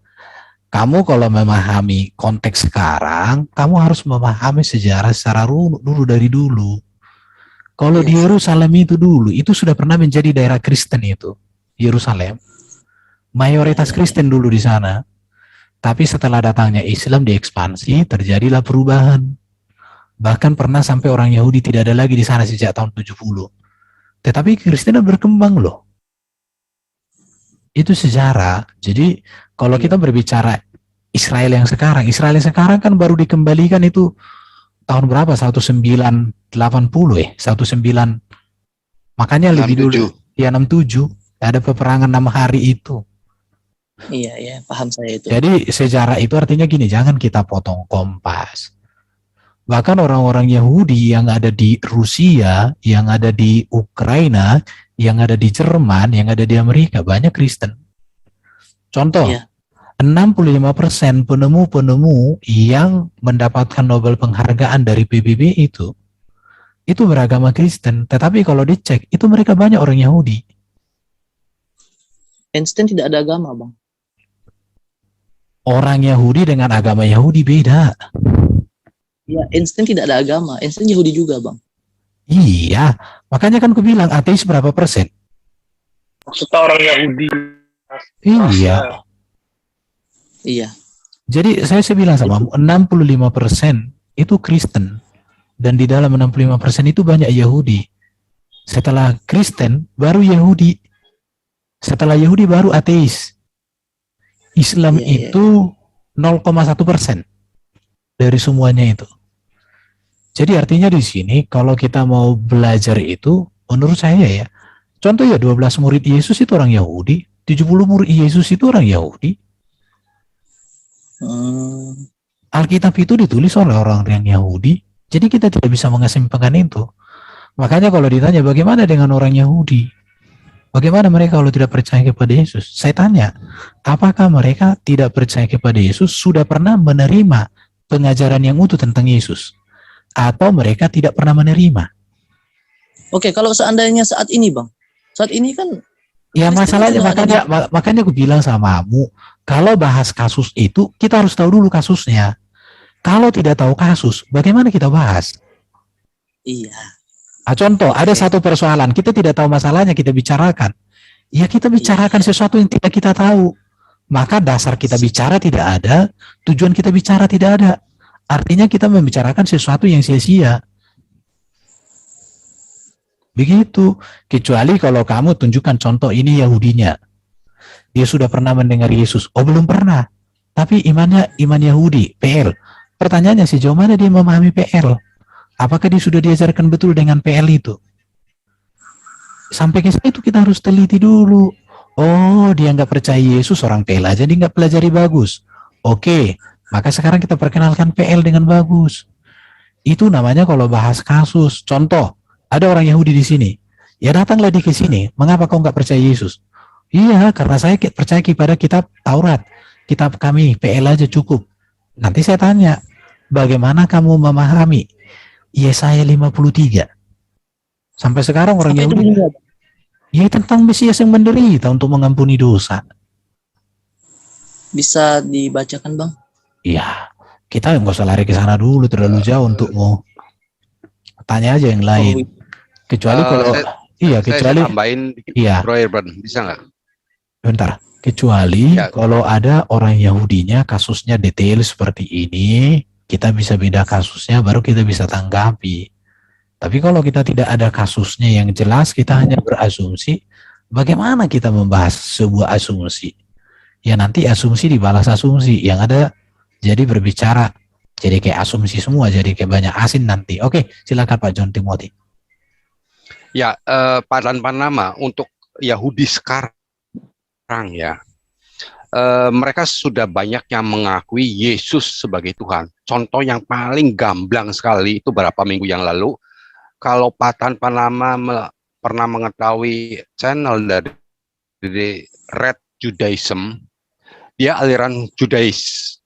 Kamu kalau memahami konteks sekarang, kamu harus memahami sejarah secara dulu dari dulu. Kalau di Yerusalem itu sudah pernah menjadi daerah Kristen itu, Yerusalem. Mayoritas Kristen dulu di sana. Tapi setelah datangnya Islam diekspansi, terjadilah perubahan. Bahkan pernah sampai orang Yahudi tidak ada lagi di sana sejak tahun 70. Tetapi Kristen berkembang loh. Itu sejarah. Jadi kalau kita berbicara Israel yang sekarang kan baru dikembalikan itu tahun berapa? 1980 makanya 67. Lebih dulu. Ya 67. Ada peperangan 6 hari itu. Iya, paham saya itu. Jadi sejarah itu artinya gini, jangan kita potong kompas. Bahkan orang-orang Yahudi yang ada di Rusia, yang ada di Ukraina, yang ada di Jerman, yang ada di Amerika, banyak Kristen. Contoh, 65% penemu-penemu yang mendapatkan Nobel penghargaan dari PBB itu beragama Kristen. Tetapi kalau dicek, itu mereka banyak orang Yahudi. Einstein tidak ada agama, Bang. Orang Yahudi dengan agama Yahudi beda. Ya, Einstein tidak ada agama. Einstein Yahudi juga, Bang. Iya, makanya kan aku bilang ateis berapa persen? Maksudnya orang Yahudi. Iya. Jadi saya bilang sama 65% itu Kristen. Dan di dalam 65% itu banyak Yahudi. Setelah Kristen, baru Yahudi. Setelah Yahudi, baru ateis. Islam itu 0,1% dari semuanya itu. Jadi artinya di sini kalau kita mau belajar itu, menurut saya ya, contoh ya 12 murid Yesus itu orang Yahudi, 70 murid Yesus itu orang Yahudi. Alkitab itu ditulis oleh orang yang Yahudi, jadi kita tidak bisa mengesampingkan itu. Makanya kalau ditanya bagaimana dengan orang Yahudi, bagaimana mereka kalau tidak percaya kepada Yesus? Saya tanya, apakah mereka tidak percaya kepada Yesus sudah pernah menerima pengajaran yang utuh tentang Yesus? Atau mereka tidak pernah menerima? Oke, kalau seandainya saat ini, Bang. Saat ini kan ya masalahnya, makanya aku bilang sama kamu, kalau bahas kasus itu, kita harus tahu dulu kasusnya. Kalau tidak tahu kasus, bagaimana kita bahas? Iya. Contoh, ada satu persoalan, kita tidak tahu masalahnya, kita bicarakan. Ya kita bicarakan sesuatu yang tidak kita tahu. Maka dasar kita bicara tidak ada, tujuan kita bicara tidak ada. Artinya kita membicarakan sesuatu yang sia-sia. Begitu. Kecuali kalau kamu tunjukkan contoh ini Yahudinya. Dia sudah pernah mendengar Yesus. Oh belum pernah. Tapi iman Yahudi, PL. Pertanyaannya sejauh mana dia memahami PL? Apakah dia sudah diajarkan betul dengan PL itu? Sampai ke situ kita harus teliti dulu. Oh dia nggak percaya Yesus, orang PL aja dia nggak pelajari bagus. Oke, maka sekarang kita perkenalkan PL dengan bagus. Itu namanya kalau bahas kasus. Contoh, ada orang Yahudi di sini. Ya datanglah di ke sini. Mengapa kau nggak percaya Yesus? Iya, karena saya percaya kepada kitab Taurat. Kitab kami, PL aja cukup. Nanti saya tanya, bagaimana kamu memahami Yesaya 53? Sampai sekarang orang Yahudi, ya tentang Mesias yang menderita untuk mengampuni dosa. Bisa dibacakan, Bang? Iya, kita nggak usah lari ke sana dulu, terlalu jauh untukmu. Tanya aja yang lain. Kecuali kalau kecuali saya tambahin dikit, iya. Bro Irban, bisa nggak? Bentar. Kecuali Ya. kalau ada orang Yahudinya kasusnya detail seperti ini, kita bisa beda kasusnya, baru kita bisa tanggapi. Tapi kalau kita tidak ada kasusnya yang jelas, kita hanya berasumsi, bagaimana kita membahas sebuah asumsi? Ya nanti asumsi dibalas asumsi, yang ada jadi berbicara, jadi kayak asumsi semua, jadi kayak banyak asin nanti. Oke, silakan Pak John Timothy. Ya, tanpa nama untuk Yahudi sekarang ya, mereka sudah banyak yang mengakui Yesus sebagai Tuhan. Contoh yang paling gamblang sekali itu beberapa minggu yang lalu, kalau Pak tanpa nama pernah mengetahui channel dari Red Judaism, dia aliran Judais,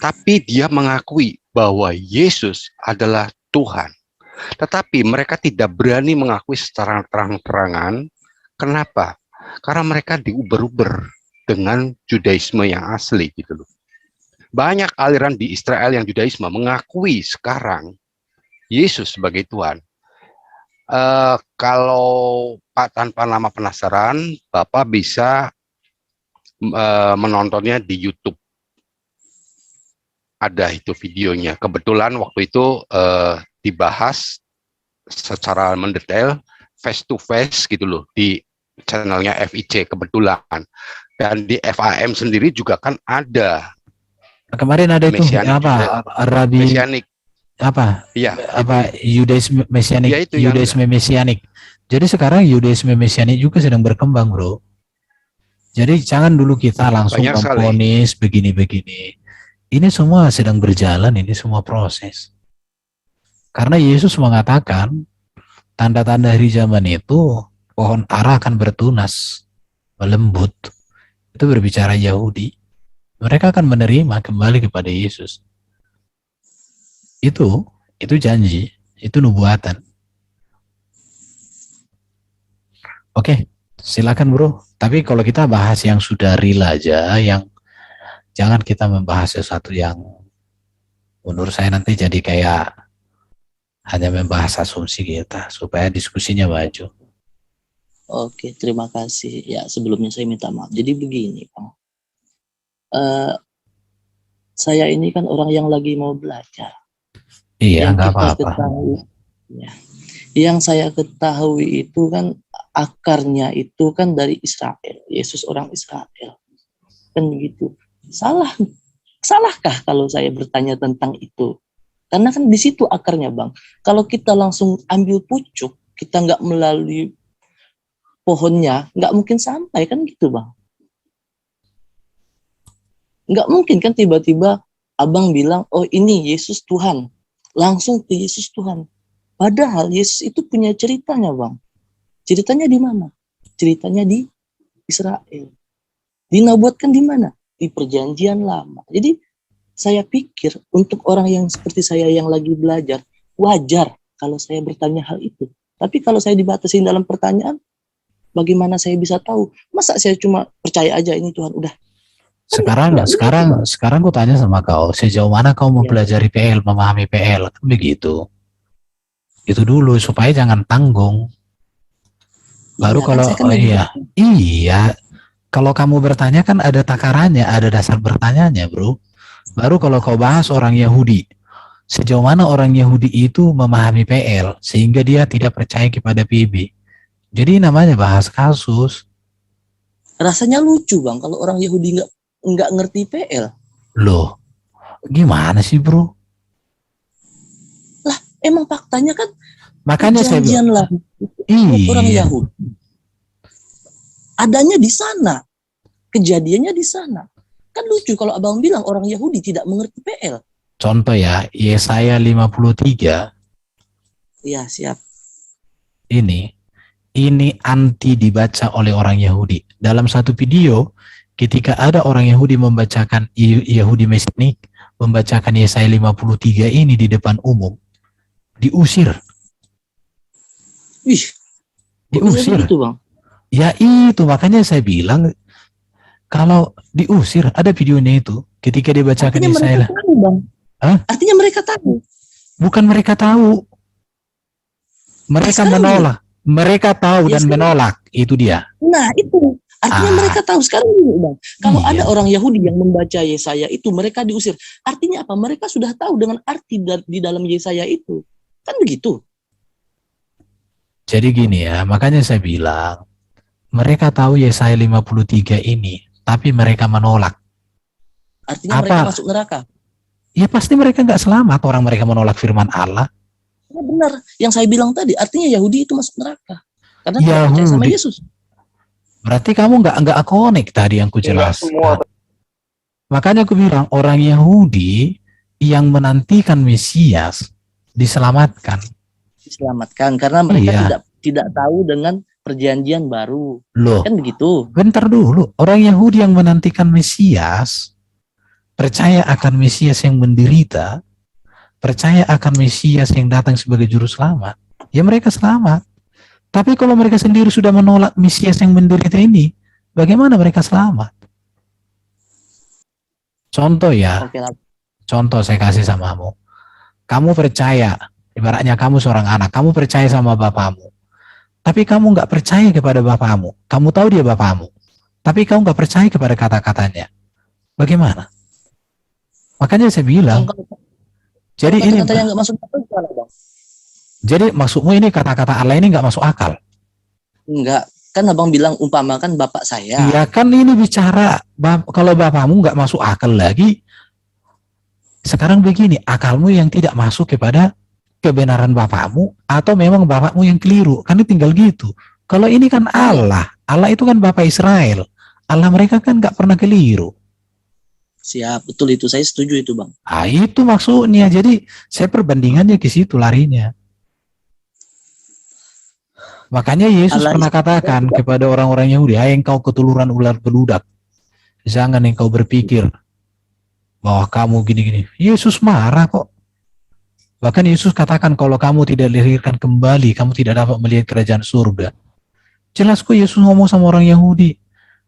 tapi dia mengakui bahwa Yesus adalah Tuhan. Tetapi mereka tidak berani mengakui secara terang-terangan. Kenapa? Karena mereka diuber-uber dengan Judaisme yang asli gitu loh. Banyak aliran di Israel yang Judaisme mengakui sekarang Yesus sebagai Tuhan. Kalau Pak tanpa nama penasaran, Bapak bisa menontonnya di YouTube. Ada itu videonya. Kebetulan waktu itu dibahas secara mendetail face to face gitu loh di channelnya FIC kebetulan, dan di FAM sendiri juga kan ada Kemarin ada itu apa Rabi Mesianik, apa iya apa Yudaisme Mesianik, ya, itu Yudaisme Mesianik. Jadi sekarang Yudaisme Mesianik juga sedang berkembang, bro. Jadi jangan dulu kita langsung memvonis begini-begini. Ini semua sedang berjalan, ini semua proses. Karena Yesus mengatakan tanda-tanda hari zaman itu pohon ara akan bertunas, melembut. Itu berbicara Yahudi. Mereka akan menerima kembali kepada Yesus. Itu janji, itu nubuatan. Oke, silakan bro. Tapi kalau kita bahas yang sudah real aja, yang jangan kita membahas sesuatu yang menurut saya nanti jadi kayak hanya membahas asumsi kita, supaya diskusinya maju. Oke, terima kasih. Ya, sebelumnya saya minta maaf. Jadi begini, Bang. Saya ini kan orang yang lagi mau belajar. Iya, nggak Yang kita apa-apa. ketahui, ya, yang saya ketahui itu kan akarnya itu kan dari Israel. Yesus orang Israel. Kan begitu. Salahkah kalau saya bertanya tentang itu? Karena kan di situ akarnya, Bang. Kalau kita langsung ambil pucuk, kita nggak melalui pohonnya, nggak mungkin sampai, kan gitu, Bang. Nggak mungkin kan tiba-tiba Abang bilang, oh ini Yesus Tuhan. Langsung ke Yesus Tuhan. Padahal Yesus itu punya ceritanya, Bang. Ceritanya di mana? Ceritanya di Israel. Dinabuatkan di mana? Di Perjanjian Lama. Jadi saya pikir untuk orang yang seperti saya yang lagi belajar, wajar kalau saya bertanya hal itu. Tapi kalau saya dibatasi dalam pertanyaan, bagaimana saya bisa tahu? Masa saya cuma percaya aja ini Tuhan, udah. Sekarang aku tanya sama kau, sejauh mana kau mempelajari PL, memahami PL, kan begitu. Itu dulu supaya jangan tanggung. Baru Iya, kalau kan iya, kalau kamu bertanya kan ada takarannya, ada dasar bertanyanya, bro. Baru kalau kau bahas orang Yahudi, sejauh mana orang Yahudi itu memahami PL sehingga dia tidak percaya kepada PB. Jadi namanya bahas kasus. Rasanya lucu, Bang, kalau orang Yahudi nggak ngerti PL. Loh, gimana sih, bro? Lah, emang faktanya kan makanya saya bilang, orang Yahudi adanya di sana, kejadiannya di sana. Kan lucu kalau Abang bilang orang Yahudi tidak mengerti PL. Contoh ya, Yesaya 53. Iya, siap. Ini anti dibaca oleh orang Yahudi. Dalam satu video, ketika ada orang Yahudi membacakan Yahudi Mesianik, membacakan Yesaya 53 ini di depan umum, diusir. Wih, diusir. Itu, Bang. Ya itu, makanya saya bilang, kalau diusir, ada videonya itu, ketika dibacakan Yesaya. Artinya mereka tahu. Bukan mereka tahu. Mereka menolak. Mereka tahu dan menolak, itu dia. Nah, itu Artinya Ah, mereka tahu sekarang ini, Bang. Kalau iya. ada orang Yahudi yang membaca Yesaya itu, mereka diusir. Artinya apa? Mereka sudah tahu dengan arti di dalam Yesaya itu. Kan begitu. Jadi gini ya, makanya saya bilang, mereka tahu Yesaya 53 ini, tapi mereka menolak. Artinya mereka Apa? masuk neraka. Ya pasti mereka nggak selamat, orang mereka menolak firman Allah. Ya benar. Yang saya bilang tadi, artinya Yahudi itu masuk neraka. Karena tidak percaya sama Yahudi. Yesus. Berarti kamu nggak connect tadi yang Enggak semua. kujelaskan. Makanya aku bilang, orang Yahudi yang menantikan Mesias diselamatkan. Diselamatkan. Karena mereka Iya. tidak tahu dengan perjanjian baru. Loh, Kan begitu. bentar dulu. Orang Yahudi yang menantikan Mesias, percaya akan Mesias yang menderita, percaya akan Mesias yang datang sebagai juru selamat, ya mereka selamat. Tapi kalau mereka sendiri sudah menolak Mesias yang menderita ini, bagaimana mereka selamat? Contoh ya, Oke lah. contoh saya kasih samamu. Kamu percaya, ibaratnya kamu seorang anak, kamu percaya sama bapamu. Tapi kamu nggak percaya kepada bapamu. Kamu tahu dia bapamu. Tapi kamu nggak percaya kepada kata-katanya. Bagaimana? Makanya saya bilang, jadi ini, Kata-kata yang nggak masuk akal gimana, Bang? jadi maksudmu ini kata-kata Allah ini nggak masuk akal? Enggak. Kan abang bilang umpamakan bapak saya. Iya kan ini bicara, kalau bapakmu nggak masuk akal lagi, sekarang begini, akalmu yang tidak masuk kepada kebenaran bapakmu, atau memang bapakmu yang keliru, kan ini tinggal gitu. Kalau ini kan Allah itu kan Bapak Israel, Allah mereka kan nggak pernah keliru. Siap, betul itu. Saya setuju itu, Bang. Ah itu maksudnya, jadi saya perbandingannya ke situ larinya. Makanya Yesus Allah pernah katakan kepada orang-orang Yahudi, hai engkau keturunan ular beludak, jangan engkau berpikir bahwa kamu gini-gini. Yesus marah kok. Bahkan Yesus katakan kalau kamu tidak dilahirkan kembali, kamu tidak dapat melihat kerajaan surga. Jelas kok Yesus ngomong sama orang Yahudi.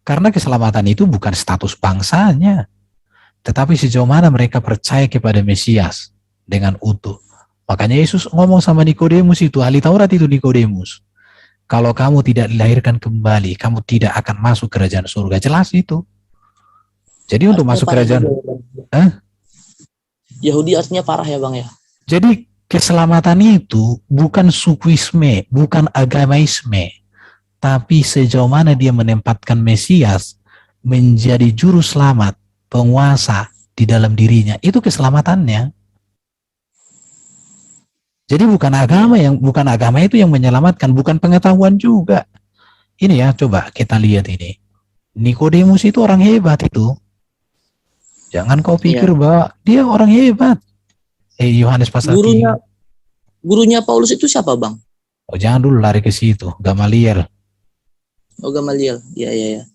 Karena keselamatan itu bukan status bangsanya, tetapi sejauh mana mereka percaya kepada Mesias dengan utuh. Makanya Yesus ngomong sama Nikodemus itu, ahli Taurat itu Nikodemus. Kalau kamu tidak dilahirkan kembali, kamu tidak akan masuk kerajaan surga. Jelas itu. Jadi untuk masuk kerajaan, Yahudi artinya parah ya, Bang ya. jadi keselamatan itu bukan sukuisme, bukan agamaisme, tapi sejauh mana dia menempatkan Mesias menjadi juru selamat, penguasa di dalam dirinya, itu keselamatannya. Jadi bukan agama itu yang menyelamatkan, bukan pengetahuan juga. Ini ya, coba kita lihat ini. Nikodemus itu orang hebat itu. Jangan kau pikir bahwa dia orang hebat. Yohanes pasal 3. Gurunya Paulus itu siapa, Bang? Oh, jangan dulu lari ke situ. Gamaliel. Oh, Gamaliel. Iya.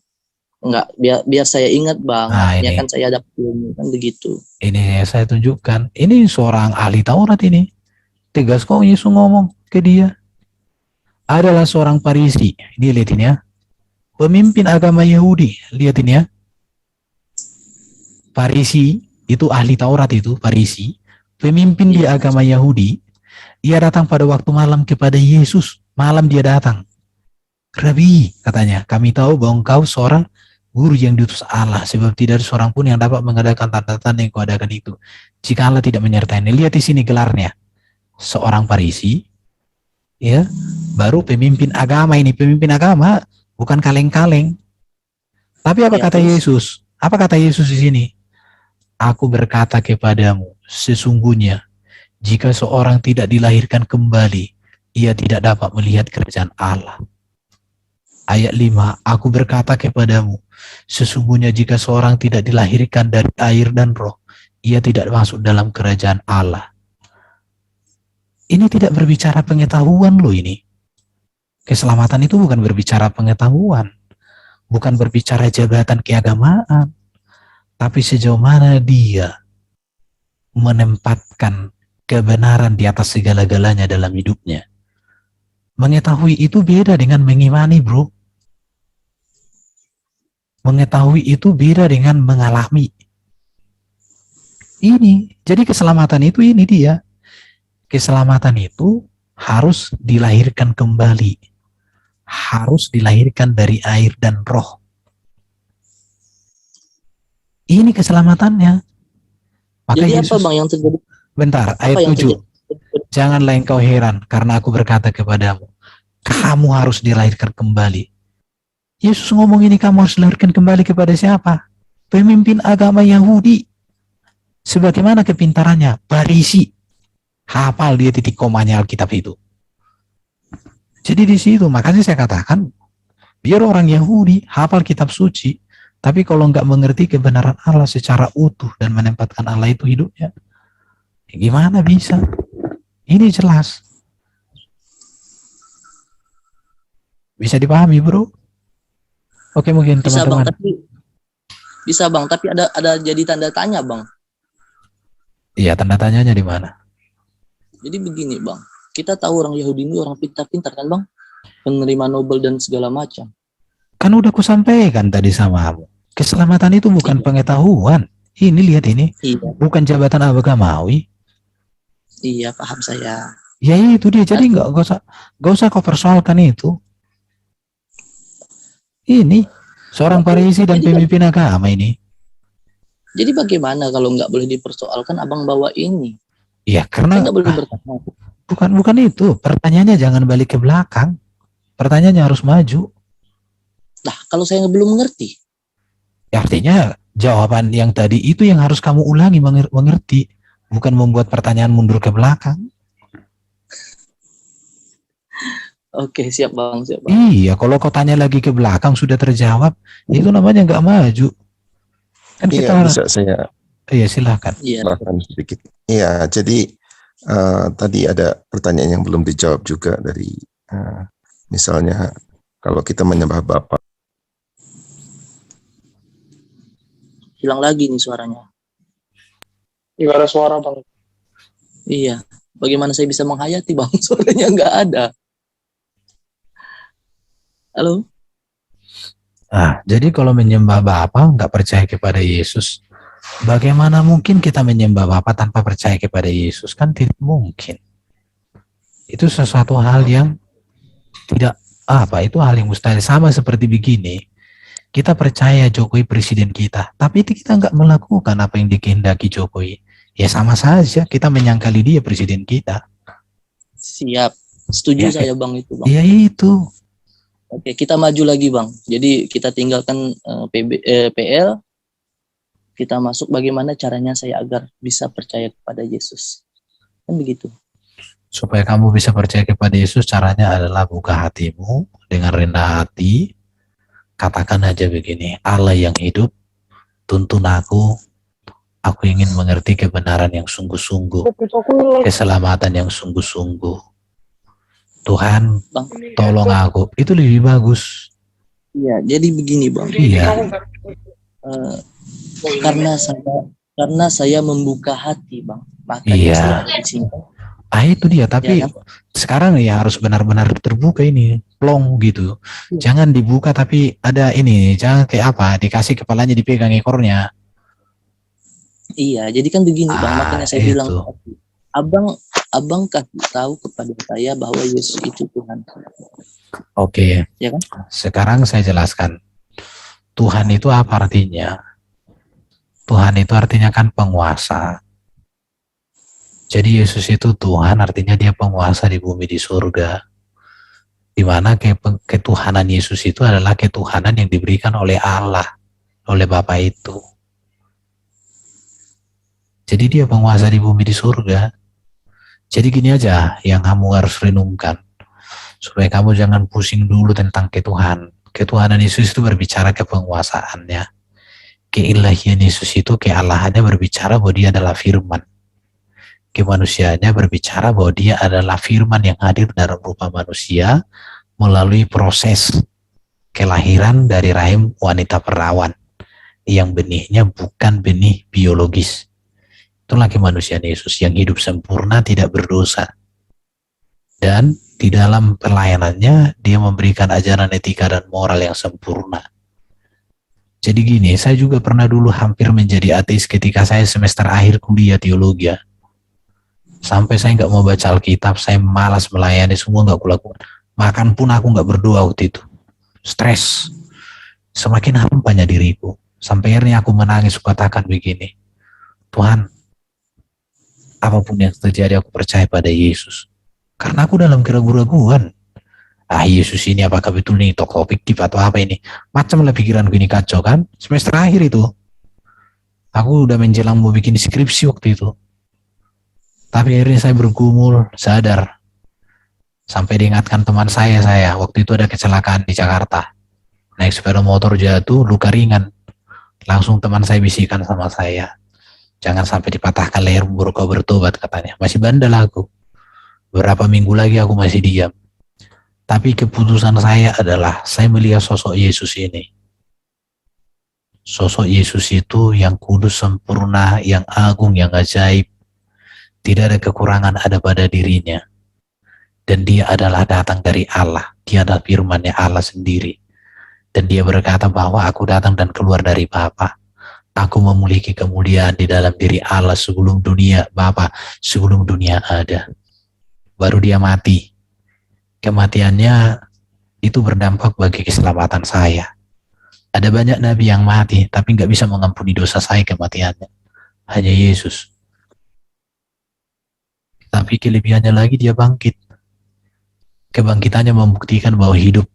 Enggak, biar saya ingat, Bang. Nah, Ya ini. kan saya ada ilmu kan begitu. Ini saya tunjukkan. Ini seorang ahli Taurat ini. Tegas kok Yesus ngomong ke dia. Adalah seorang Farisi. Ini lihat ini ya. Pemimpin agama Yahudi. Lihat ini ya. Farisi itu ahli Taurat itu, Farisi. Pemimpin di agama Yahudi. Ia datang pada waktu malam kepada Yesus. Malam dia datang. Rabi, katanya, kami tahu bahwa engkau seorang guru yang diutus Allah, sebab tidak ada seorang pun yang dapat mengadakan tanda-tanda yang kau adakan itu, jika Allah tidak menyertainya. Lihat di sini gelarnya. Seorang Farisi, ya, baru pemimpin agama ini. Pemimpin agama, bukan kaleng-kaleng. Tapi apa kata Yesus? Apa kata Yesus di sini? Aku berkata kepadamu, sesungguhnya jika seorang tidak dilahirkan kembali, ia tidak dapat melihat kerajaan Allah. Ayat 5, aku berkata kepadamu, sesungguhnya jika seorang tidak dilahirkan dari air dan roh, ia tidak masuk dalam kerajaan Allah. Ini tidak berbicara pengetahuan loh ini. Keselamatan itu bukan berbicara pengetahuan, bukan berbicara jabatan keagamaan, tapi sejauh mana dia menempatkan kebenaran di atas segala-galanya dalam hidupnya. Mengetahui itu beda dengan mengimani, bro. Mengetahui itu beda dengan mengalami. Ini, jadi keselamatan itu ini dia. Keselamatan itu harus dilahirkan kembali. Harus dilahirkan dari air dan roh. Ini keselamatannya. Maka Jadi apa Yesus, Bang yang terjadi? bentar, Apa ayat yang 7. terjadi? Janganlah engkau heran karena aku berkata kepadamu, kamu harus dilahirkan kembali. Yesus ngomong ini kamu harus dilahirkan kembali kepada siapa? Pemimpin agama Yahudi. Sebagaimana kepintarannya, Farisi. Hafal dia titik komanya Alkitab itu. Jadi di situ, makanya saya katakan, biar orang Yahudi hafal kitab suci, tapi kalau nggak mengerti kebenaran Allah secara utuh dan menempatkan Allah itu hidupnya, ya gimana bisa? Ini jelas. Bisa dipahami, bro? Oke, mungkin Bisa Bang, teman-teman. tapi ada jadi tanda tanya Bang. Iya, tanda tanyanya di mana? Jadi begini Bang, kita tahu orang Yahudi ini orang pintar-pintar kan Bang, penerima Nobel dan segala macam. Kan udah kusampaikan tadi sama kamu. Keselamatan itu bukan Iya. pengetahuan. Ini lihat ini, Iya, bukan jabatan agamawi. iya paham saya. Ya itu dia. Jadi nggak usah kau persoalkan itu. Ini seorang Farisi dan pemimpin agama ini. Jadi bagaimana kalau nggak boleh dipersoalkan Abang bawa ini? Ya Saya karena nggak boleh bertanya. bukan itu. Pertanyaannya jangan balik ke belakang. Pertanyaannya harus maju. Nah, kalau saya belum mengerti, Ya, artinya jawaban yang tadi itu yang harus kamu ulangi mengerti. Bukan membuat pertanyaan mundur ke belakang. oke siap Bang, siap Bang. Iya, kalau kau tanya lagi ke belakang sudah terjawab, itu namanya nggak maju. Kan kita Iya, bisa saya iya silahkan. Iya, tambahkan sedikit. Iya, jadi tadi ada pertanyaan yang belum dijawab juga dari misalnya kalau kita menyembah Bapa. hilang lagi nih suaranya. Nggak ada suara Bang. Iya, bagaimana saya bisa menghayati Bang? Suaranya nggak ada. Halo? Nah, jadi kalau menyembah Bapa nggak percaya kepada Yesus, bagaimana mungkin kita menyembah Bapa tanpa percaya kepada Yesus? Kan tidak mungkin. Itu sesuatu hal yang tidak itu hal yang mustahil. Sama seperti begini, kita percaya Jokowi presiden kita, tapi itu kita nggak melakukan apa yang dikehendaki Jokowi. Ya sama saja, kita menyangkali dia presiden kita. Siap. Setuju Ya, saya Bang itu Bang. Ya itu. Oke, kita maju lagi Bang. Jadi kita tinggalkan PL, kita masuk bagaimana caranya saya agar bisa percaya kepada Yesus. Kan begitu. Supaya kamu bisa percaya kepada Yesus, caranya adalah buka hatimu dengan rendah hati. Katakan aja begini, Allah yang hidup, tuntun aku ingin mengerti kebenaran yang sungguh-sungguh, keselamatan yang sungguh-sungguh. Tuhan, Bang. tolong aku. Itu lebih bagus. Iya, jadi begini Bang. Iya. Karena saya membuka hati Bang. Makanya Iya. saya ada di sini. Itu dia, tapi Ya, kan? sekarang ya harus benar-benar terbuka ini, plong gitu. Jangan dibuka tapi ada ini, jangan kayak apa, dikasih kepalanya dipegang ekornya. Iya, jadi kan begini Bang, makanya saya bilang itu. Abang kasih tahu kepada saya bahwa Yesus itu Tuhan. Oke. Ya kan? Sekarang saya jelaskan. Tuhan itu apa artinya? Tuhan itu artinya kan penguasa. Jadi Yesus itu Tuhan, artinya dia penguasa di bumi di surga. Di mana ketuhanan Yesus itu adalah ketuhanan yang diberikan oleh Allah, oleh Bapa itu. Jadi dia penguasa di bumi di surga. Jadi gini aja yang kamu harus renungkan. Supaya kamu jangan pusing dulu tentang ketuhanan. Ketuhanan Yesus itu berbicara ke penguasaannya. Keilahian Yesus itu kealahannya berbicara bahwa dia adalah firman. Kemanusiaannya berbicara bahwa dia adalah firman yang hadir dalam rupa manusia melalui proses kelahiran dari rahim wanita perawan yang benihnya bukan benih biologis. Itulah kemanusiaan Yesus yang hidup sempurna, tidak berdosa. Dan di dalam pelayanannya dia memberikan ajaran etika dan moral yang sempurna. Jadi gini, saya juga pernah dulu hampir menjadi ateis ketika saya semester akhir kuliah teologi. Sampai saya nggak mau baca Alkitab, saya malas melayani, semua nggak kulakukan. Makan pun aku nggak berdoa waktu itu. Stres. Semakin hampanya diriku. Sampai akhirnya aku menangis, katakan begini, Tuhan, apapun yang terjadi aku percaya pada Yesus. Karena aku dalam keraguan-raguan. Yesus ini apakah betul nih tokoh fiktif atau apa ini? Macam lah pikiran gini kacau kan. Semester akhir itu. Aku udah menjelang mau bikin skripsi waktu itu. Tapi akhirnya saya bergumul, sadar. Sampai diingatkan teman saya waktu itu ada kecelakaan di Jakarta. Naik sepeda motor jatuh, luka ringan. Langsung teman saya bisikan sama saya, jangan sampai dipatahkan leher, baru kau bertobat katanya. Masih bandel aku. Beberapa minggu lagi aku masih diam. Tapi keputusan saya adalah saya melihat sosok Yesus ini. Sosok Yesus itu yang kudus, sempurna, yang agung, yang ajaib. Tidak ada kekurangan ada pada dirinya. Dan dia adalah datang dari Allah. Dia adalah firman-Nya Allah sendiri. Dan dia berkata bahwa aku datang dan keluar dari Bapa. Aku memiliki kemuliaan di dalam diri Allah sebelum dunia Bapa, sebelum dunia ada. Baru dia mati. Kematiannya itu berdampak bagi keselamatan saya. Ada banyak nabi yang mati, tapi nggak bisa mengampuni dosa saya kematiannya. Hanya Yesus. Tapi kelebihannya lagi dia bangkit. Kebangkitannya membuktikan bahwa hidup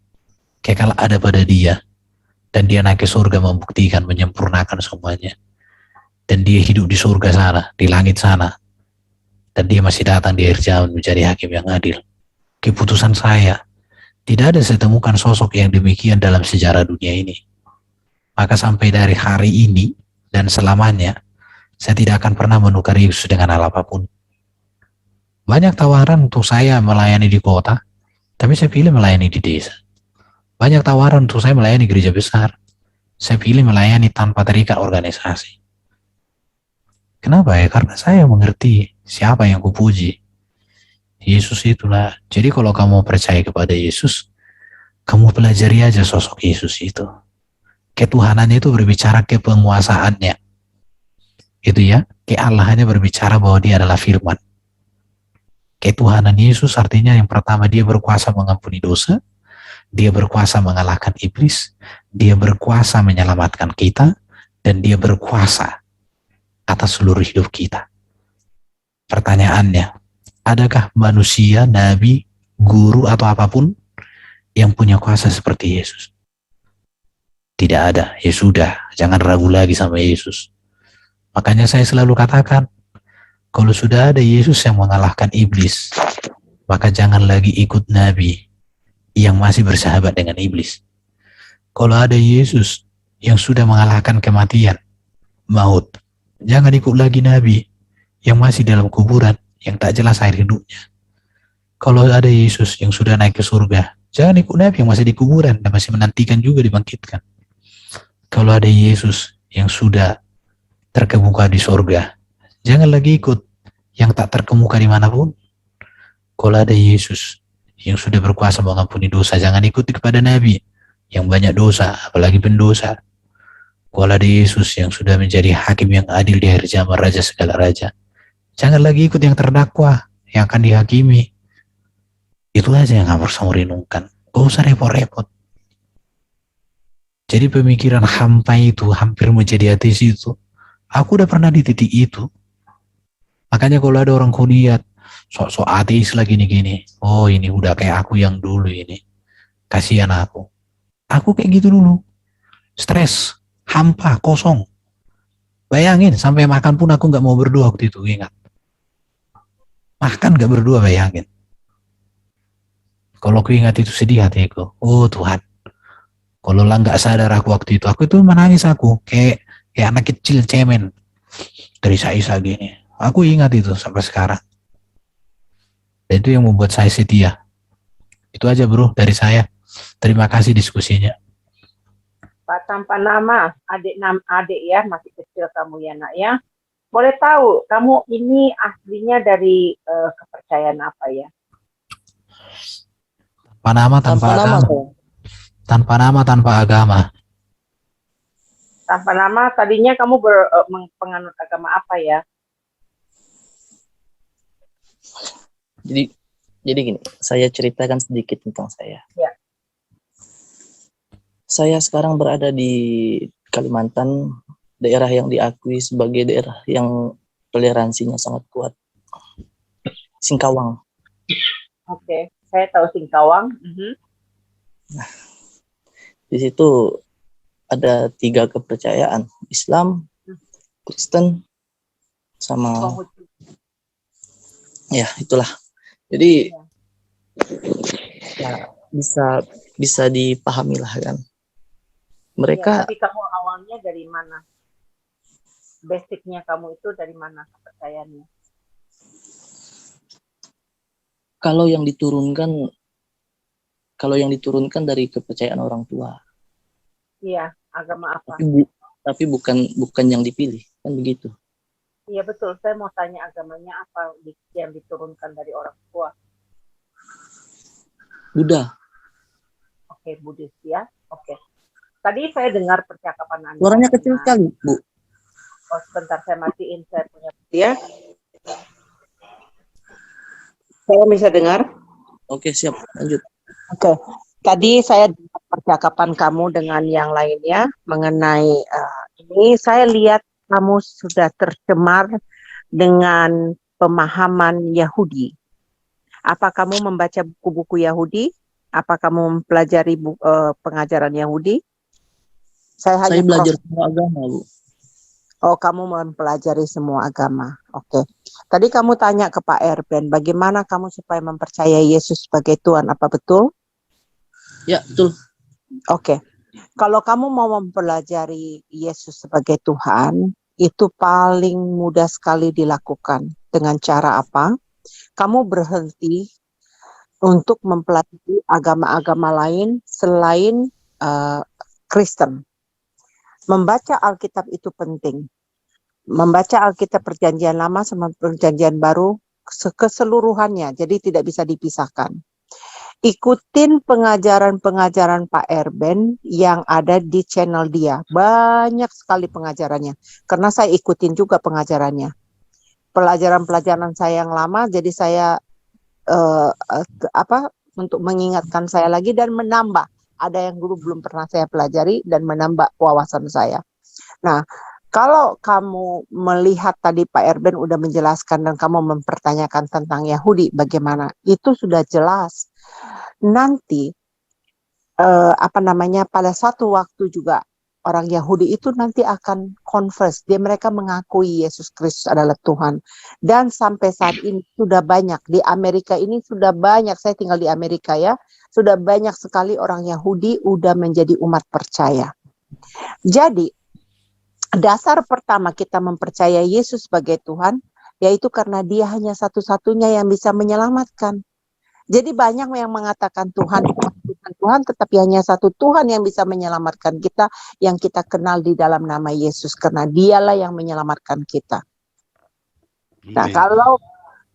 kekal ada pada dia. Dan dia naik ke surga membuktikan, menyempurnakan semuanya. Dan dia hidup di surga sana, di langit sana. Dan dia masih datang di akhir zaman menjadi hakim yang adil. Keputusan saya, tidak ada saya temukan sosok yang demikian dalam sejarah dunia ini. Maka sampai dari hari ini dan selamanya, saya tidak akan pernah menukar Yesus dengan hal apapun. Banyak tawaran untuk saya melayani di kota, tapi saya pilih melayani di desa. Banyak tawaran untuk saya melayani gereja besar. Saya pilih melayani tanpa terikat organisasi. Kenapa ya? Karena saya mengerti siapa yang kupuji. Yesus itulah. Jadi kalau kamu percaya kepada Yesus, kamu pelajari aja sosok Yesus itu. Ketuhanannya itu berbicara ke penguasaannya. Itu ya. Keallahannya berbicara bahwa dia adalah firman. Ketuhanan Yesus artinya yang pertama dia berkuasa mengampuni dosa. Dia berkuasa mengalahkan iblis, dia berkuasa menyelamatkan kita, dan dia berkuasa atas seluruh hidup kita. Pertanyaannya, adakah manusia, nabi, guru, atau apapun yang punya kuasa seperti Yesus? Tidak ada. Ya sudah, jangan ragu lagi sama Yesus. Makanya saya selalu katakan, kalau sudah ada Yesus yang mengalahkan iblis, maka jangan lagi ikut nabi yang masih bersahabat dengan iblis. Kalau ada Yesus yang sudah mengalahkan kematian, maut, jangan ikut lagi nabi yang masih dalam kuburan, yang tak jelas akhir hidupnya. Kalau ada Yesus yang sudah naik ke surga, jangan ikut nabi yang masih di kuburan dan masih menantikan juga dibangkitkan. Kalau ada Yesus yang sudah terkemuka di surga, jangan lagi ikut yang tak terkemuka dimanapun. Kalau ada Yesus yang sudah berkuasa mengampuni dosa, jangan ikuti kepada nabi yang banyak dosa, apalagi pendosa. Kalau ada Yesus yang sudah menjadi hakim yang adil di akhir zaman, raja segala raja, jangan lagi ikut yang terdakwa yang akan dihakimi. Itu aja yang harus kamu renungkan. Gak usah repot-repot. Jadi pemikiran hampa itu, hampir menjadi ateis itu, aku udah pernah di titik itu. Makanya kalau ada orang kau lihat sok-sok ateis lagi gini, oh ini udah kayak aku yang dulu ini. Kasihan aku. Aku kayak gitu dulu. Stres, hampa, kosong. Bayangin, sampai makan pun aku gak mau berdoa waktu itu, ingat. Makan gak berdoa, bayangin. Kalau aku ingat itu sedih hatiku. Oh Tuhan. Kalau lah gak sadar aku waktu itu itu menangis aku. Kayak anak kecil cemen. Terisa-isa gini. Aku ingat itu sampai sekarang. Dan itu yang membuat saya setia. Itu aja bro dari saya. Terima kasih diskusinya. Pak tanpa nama, adik ya, masih kecil kamu ya nak ya. Boleh tahu kamu ini aslinya dari kepercayaan apa ya? Tanpa nama, tanpa agama. Tanpa nama, tanpa agama. Tanpa nama, tadinya kamu penganut agama apa ya? Jadi gini, saya ceritakan sedikit tentang saya. Ya. Saya sekarang berada di Kalimantan daerah yang diakui sebagai daerah yang toleransinya sangat kuat. Singkawang. Oke, saya tahu Singkawang. Di situ ada 3 kepercayaan, Islam, Kristen, sama Konghucu. ya itulah. Jadi ya, bisa dipahami lah kan. Mereka Tapi kamu awalnya dari mana? Basicnya kamu itu dari mana kepercayaannya? kalau yang diturunkan dari kepercayaan orang tua, Iya, agama apa? tapi bukan yang dipilih, kan begitu. Iya betul, saya mau tanya agamanya apa yang diturunkan dari orang tua. Buddha. Oke, Buddhis ya. Oke. Tadi saya dengar percakapan Anda. Suaranya kecil sekali, Bu. Oh, sebentar saya matiin, saya punya ya. Saya bisa dengar? Oke, siap. Lanjut. Oke. Tadi saya dengar percakapan kamu dengan yang lainnya mengenai ini. Saya lihat kamu sudah tercemar dengan pemahaman Yahudi. Apa kamu membaca buku-buku Yahudi? Apa kamu mempelajari pengajaran Yahudi? Saya belajar semua agama, Bu. Oh, kamu mempelajari semua agama. Oke. Tadi kamu tanya ke Pak Erben, bagaimana kamu supaya mempercayai Yesus sebagai Tuhan? Apa betul? Ya, betul. Oke. Kalau kamu mau mempelajari Yesus sebagai Tuhan, itu paling mudah sekali dilakukan. Dengan cara apa? Kamu berhenti untuk mempelajari agama-agama lain selain Kristen. Membaca Alkitab itu penting. Membaca Alkitab Perjanjian Lama sama Perjanjian Baru keseluruhannya, jadi tidak bisa dipisahkan. Ikutin pengajaran-pengajaran Pak Erben yang ada di channel dia. Banyak sekali pengajarannya. Karena saya ikutin juga pengajarannya. Pelajaran-pelajaran saya yang lama, jadi saya untuk mengingatkan saya lagi dan menambah. Ada yang dulu belum pernah saya pelajari dan menambah wawasan saya. Nah, kalau kamu melihat tadi Pak Erben udah menjelaskan dan kamu mempertanyakan tentang Yahudi, bagaimana? Itu sudah jelas. Nanti pada satu waktu juga orang Yahudi itu nanti akan converse. Mereka mengakui Yesus Kristus adalah Tuhan. Dan sampai saat ini sudah banyak. Di Amerika ini sudah banyak. Saya tinggal di Amerika ya. Sudah banyak sekali orang Yahudi udah menjadi umat percaya. Jadi, dasar pertama kita mempercayai Yesus sebagai Tuhan, yaitu karena dia hanya satu-satunya yang bisa menyelamatkan. Jadi banyak yang mengatakan Tuhan, tetapi hanya satu Tuhan yang bisa menyelamatkan kita, yang kita kenal di dalam nama Yesus, karena dialah yang menyelamatkan kita. Nah,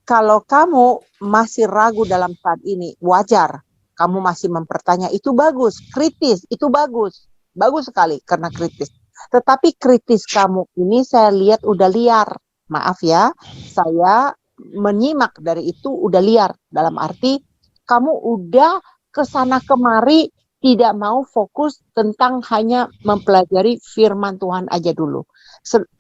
kalau kamu masih ragu dalam saat ini, wajar. Kamu masih mempertanya, itu bagus, kritis, itu bagus. Bagus sekali karena kritis. Tetapi kritis kamu ini saya lihat udah liar. Maaf ya, saya menyimak dari itu udah liar. Dalam arti kamu udah kesana kemari tidak mau fokus tentang hanya mempelajari firman Tuhan aja dulu.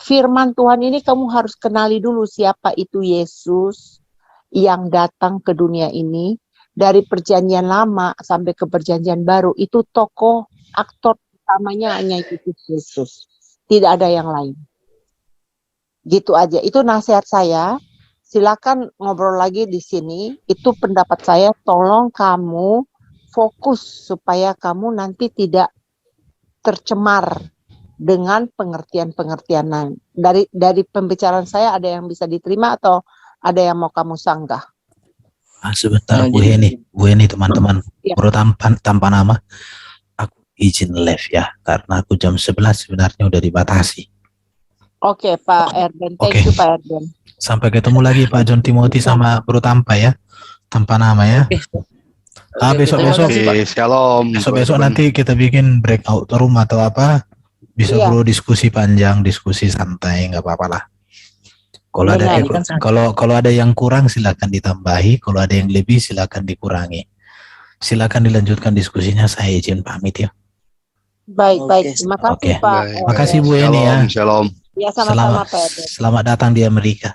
Firman Tuhan ini kamu harus kenali dulu siapa itu Yesus yang datang ke dunia ini. Dari perjanjian lama sampai ke perjanjian baru itu tokoh aktor utamanya hanya itu Yesus. Tidak ada yang lain. Gitu aja. Itu nasihat saya. Silakan ngobrol lagi di sini. Itu pendapat saya. Tolong kamu fokus supaya kamu nanti tidak tercemar dengan pengertian-pengertian lain. Dari pembicaraan saya ada yang bisa diterima atau ada yang mau kamu sanggah? Sebentar, Bu Heni teman-teman, baru tanpa nama, aku izin live ya, karena aku jam 11 sebenarnya udah dibatasi. Oke, Pak Erben, thank you Pak Erben. Sampai ketemu lagi Pak John Timothy sama Bro Tanpa ya, tanpa nama ya. Besok-besok, shalom. Besok-besok nanti kita bikin breakout room atau apa, bisa Bro diskusi panjang, diskusi santai, nggak apa-apa lah. Kalau ada yang kurang silakan ditambahi, kalau ada yang lebih silakan dikurangi. Silakan dilanjutkan diskusinya, saya izin pamit ya. Baik, Oke. baik. Terima kasih Oke. Pak. Baik, Makasih Bu Eni ya. Shalom, shalom. Ya sama-sama Pak. Selamat datang di Amerika.